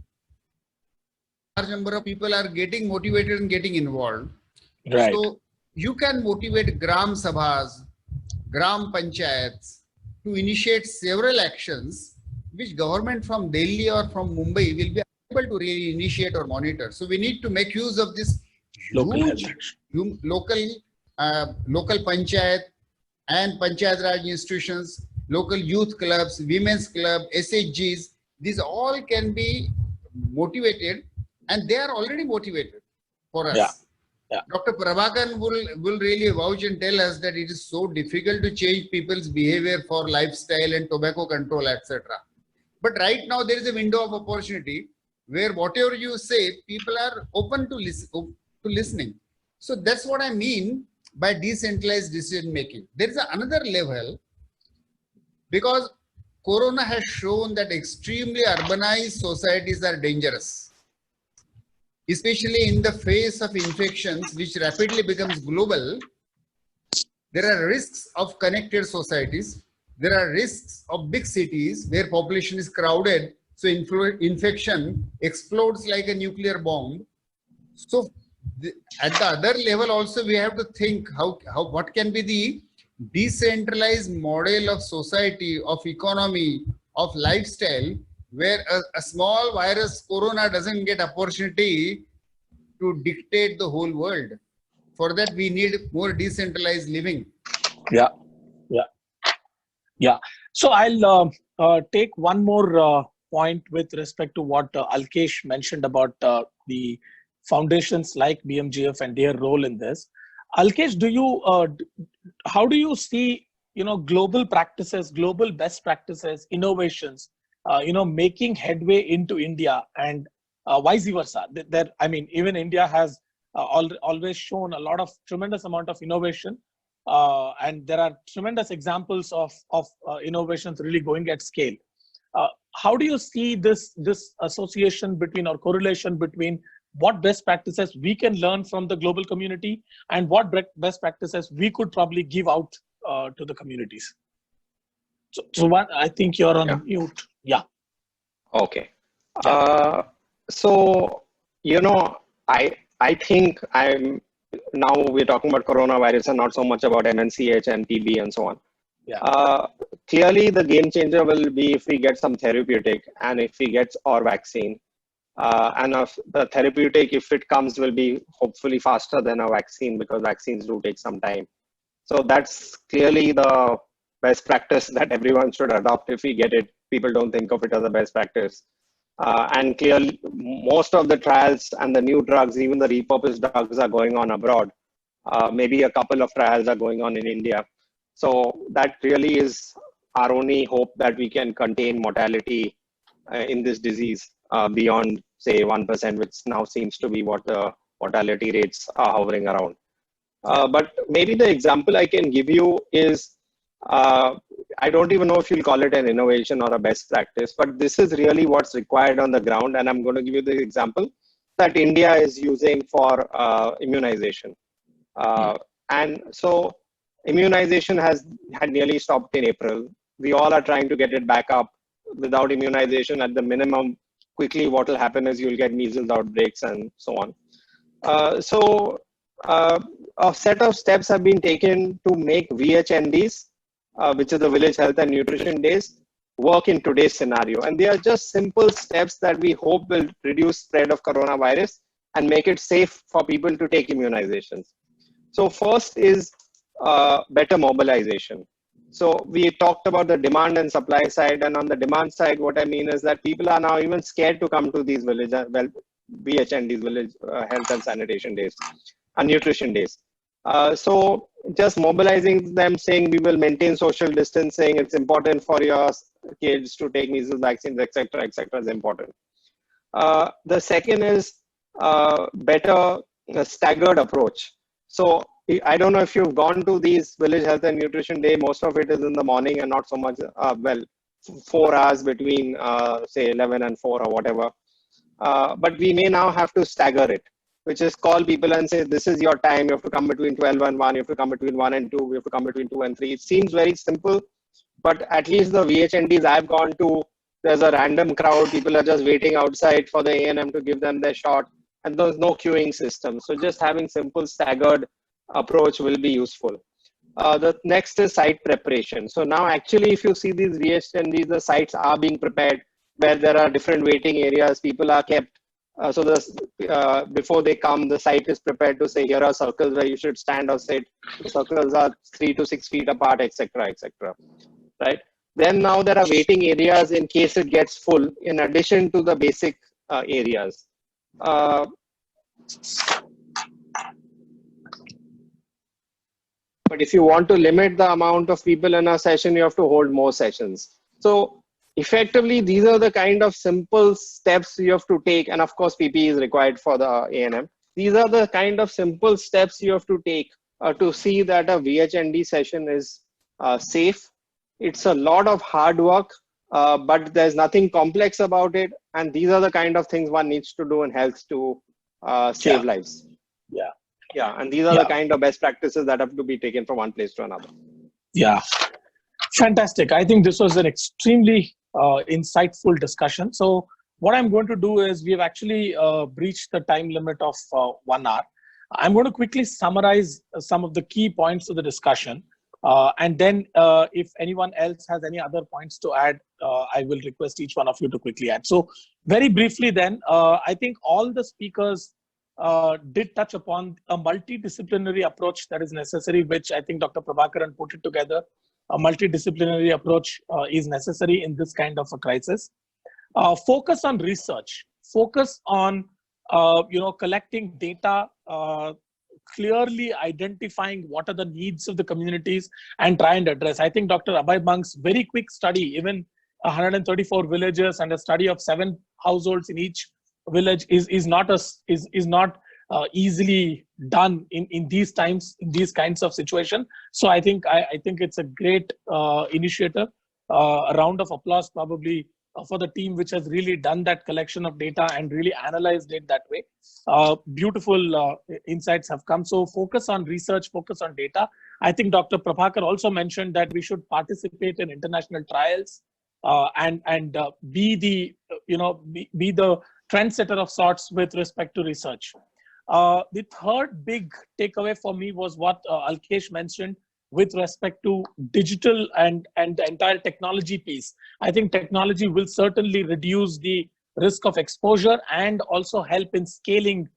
Speaker 3: large number of people are getting motivated and getting involved.
Speaker 1: Right.
Speaker 3: So you can motivate Gram Sabhas, Gram Panchayats to initiate several actions which government from Delhi or from Mumbai will be able to really initiate or monitor. So we need to make use of this
Speaker 1: Local health
Speaker 3: huge
Speaker 1: action.
Speaker 3: local panchayat and panchayat raj institutions, local youth clubs, women's club, SHGs. These all can be motivated, and they are already motivated for us.
Speaker 1: Yeah. Yeah.
Speaker 3: Dr. Prabhakaran will really vouch and tell us that it is so difficult to change people's behavior for lifestyle and tobacco control, etc. But right now there is a window of opportunity where whatever you say, people are open to listening. So that's what I mean by decentralized decision making. There is another level, because Corona has shown that extremely urbanized societies are dangerous, especially in the face of infections which rapidly becomes global. There are risks of connected societies. There are risks of big cities where population is crowded, so infection explodes like a nuclear bomb. So at the other level also, we have to think what can be the decentralized model of society, of economy, of lifestyle, where a small virus, Corona, doesn't get opportunity to dictate the whole world. For that, we need more decentralized living.
Speaker 1: Yeah. So I'll take one more point with respect to what Alkesh mentioned about the foundations like BMGF and their role in this. Alkesh, how do you see, global practices, global best practices, innovations, making headway into India and vice versa? Even India has always shown a lot of tremendous amount of innovation, and there are tremendous examples of innovations really going at scale. How do you see this association between, or correlation between, what best practices we can learn from the global community and what best practices we could probably give out to the communities? So one, I think you're on mute. Yeah.
Speaker 4: Okay. So, I think now we're talking about coronavirus and not so much about MNCH and TB and so on.
Speaker 1: Yeah.
Speaker 4: Clearly, the game changer will be if we get some therapeutic and if we get our vaccine. And the therapeutic, if it comes, will be hopefully faster than a vaccine, because vaccines do take some time. So that's clearly the best practice that everyone should adopt. If we get it, people don't think of it as a best practice. And clearly, most of the trials and the new drugs, even the repurposed drugs, are going on abroad. Maybe a couple of trials are going on in India. So that really is our only hope, that we can contain mortality in this disease beyond, say, 1%, which now seems to be what the mortality rates are hovering around. But maybe the example I can give you is, I don't even know if you'll call it an innovation or a best practice, but this is really what's required on the ground. And I'm going to give you the example that India is using for immunization. And so immunization had nearly stopped in April. We all are trying to get it back up. Without immunization, at the minimum, quickly what will happen is you'll get measles outbreaks and so on. So a set of steps have been taken to make VHNDs, which is the Village Health and Nutrition Days, work in today's scenario. And they are just simple steps that we hope will reduce spread of coronavirus and make it safe for people to take immunizations. So first is better mobilization. So we talked about the demand and supply side, and on the demand side, what I mean is that people are now even scared to come to these VHNDs, Village Health and Sanitation Days, and Nutrition Days. So just mobilizing them, saying we will maintain social distancing, it's important for your kids to take measles vaccines, etc., is important. The second is better staggered approach. So I don't know if you've gone to these Village Health and Nutrition Day. Most of it is in the morning and not so much, 4 hours between, say, 11 and 4 or whatever. But we may now have to stagger it, which is call people and say, this is your time. You have to come between 12 and 1. You have to come between 1 and 2. You have to come between 2 and 3. It seems very simple, but at least the VHNDs I've gone to, there's a random crowd, people are just waiting outside for the A&M to give them their shot, and there's no queuing system. So just having simple staggered approach will be useful. The next is site preparation. So now actually, if you see these VHNDs, the sites are being prepared where there are different waiting areas, people are kept. So before they come, the site is prepared to say, here are circles where you should stand or sit. The circles are 3 to 6 feet apart, etc., etc. Right? Then now there are waiting areas in case it gets full, in addition to the basic areas. But if you want to limit the amount of people in a session, you have to hold more sessions. So effectively, these are the kind of simple steps you have to take. And of course, PPE is required for the A&M. These are the kind of simple steps you have to take to see that a VHND session is safe. It's a lot of hard work, but there's nothing complex about it. And these are the kind of things one needs to do in health to save lives.
Speaker 1: Yeah.
Speaker 4: Yeah. And these are the kind of best practices that have to be taken from one place to another.
Speaker 1: Yeah. Fantastic. I think this was an extremely insightful discussion. So what I'm going to do is we've actually breached the time limit of 1 hour. I'm going to quickly summarize some of the key points of the discussion. And then if anyone else has any other points to add, I will request each one of you to quickly add. So very briefly then, I think all the speakers did touch upon a multidisciplinary approach that is necessary, which I think Dr. Prabhakaran put it together. A multidisciplinary approach is necessary in this kind of a crisis. Focus on research, focus on collecting data, clearly identifying what are the needs of the communities and try and address. I think Dr. Abhay Bank's very quick study, even 134 villages and a study of 7 households in each village is not easily done in these times, in these kinds of situation. So I think it's a great initiative. A round of applause probably for the team which has really done that collection of data and really analyzed it that way. Beautiful insights have come. So focus on research, focus on data. I think Dr. Prabhakar also mentioned that we should participate in international trials and be the trendsetter of sorts with respect to research. The third big takeaway for me was what Alkesh mentioned with respect to digital and the entire technology piece. I think technology will certainly reduce the risk of exposure and also help in scaling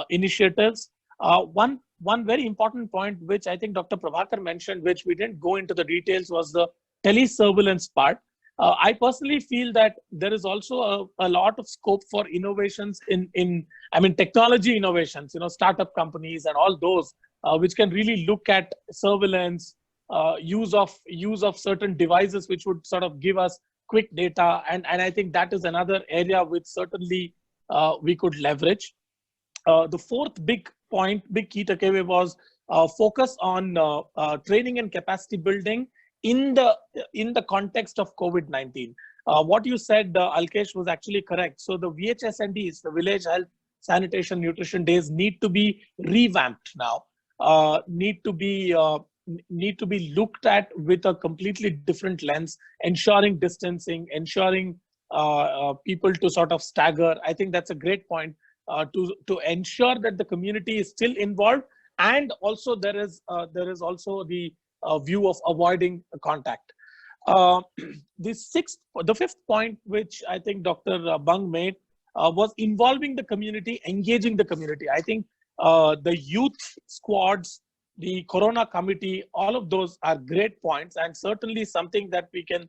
Speaker 1: initiatives. One very important point, which I think Dr. Prabhakar mentioned, which we didn't go into the details, was the telesurveillance part. I personally feel that there is also a lot of scope for innovations in technology innovations, startup companies and all those, which can really look at surveillance, use of certain devices, which would sort of give us quick data. And I think that is another area which certainly we could leverage. The fourth big key takeaway was focus on training and capacity building in the context of COVID-19. What you said, Alkesh, was actually correct. So the VHSNDs, the Village Health Sanitation Nutrition Days, need to be revamped now. Need to be looked at with a completely different lens, ensuring distancing, ensuring people to sort of stagger. I think that's a great point to ensure that the community is still involved, and also there is also the view of avoiding contact. The fifth point, which I think Dr. Bang made, was involving the community, engaging the community. I think the youth squads, the Corona committee, all of those are great points, and certainly something that we can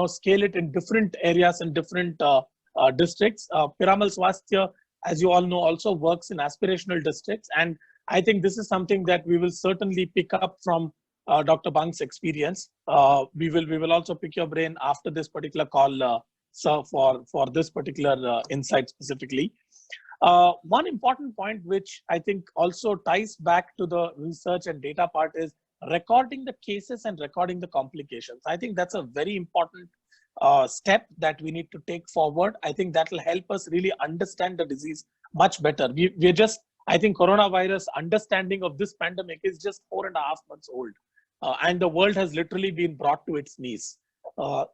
Speaker 1: scale it in different areas and different districts. Piramal Swasthya, as you all know, also works in aspirational districts, and I think this is something that we will certainly pick up from Dr. Bang's experience. We will also pick your brain after this particular call, sir, for this particular insight specifically. One important point, which I think also ties back to the research and data part, is recording the cases and recording the complications. I think that's a very important step that we need to take forward. I think that will help us really understand the disease much better. I think coronavirus understanding of this pandemic is just 4.5 months old, and the world has literally been brought to its knees.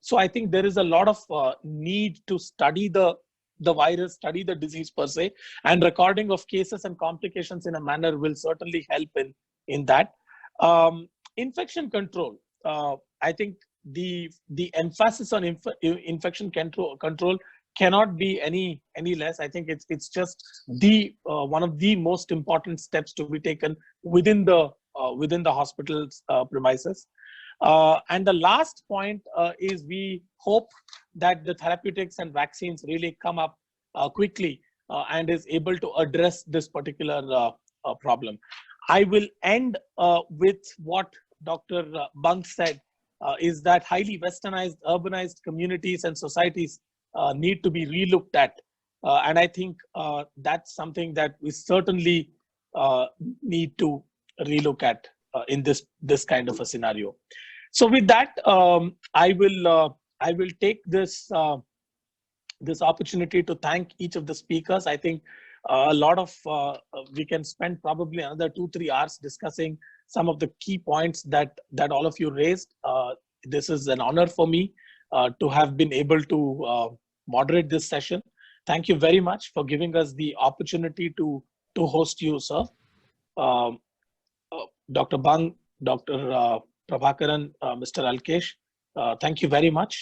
Speaker 1: So I think there is a lot of need to study the virus, study the disease per se, and recording of cases and complications in a manner will certainly help in that. Infection control. I think the emphasis on infection control cannot be any less. I think it's just the one of the most important steps to be taken within the hospital's premises. And the last point is we hope that the therapeutics and vaccines really come up quickly and is able to address this particular problem. I will end with what Dr. Bang said, is that highly westernized, urbanized communities and societies need to be relooked at. And I think that's something that we certainly need to relook at in this kind of a scenario. So with that, I will take this this opportunity to thank each of the speakers. I think a lot of we can spend probably another 2-3 hours discussing some of the key points that all of you raised. This is an honor for me to have been able to moderate this session. Thank you very much for giving us the opportunity to host you, sir. Dr. Bang, Dr. Prabhakaran, Mr. Alkesh, thank you very much.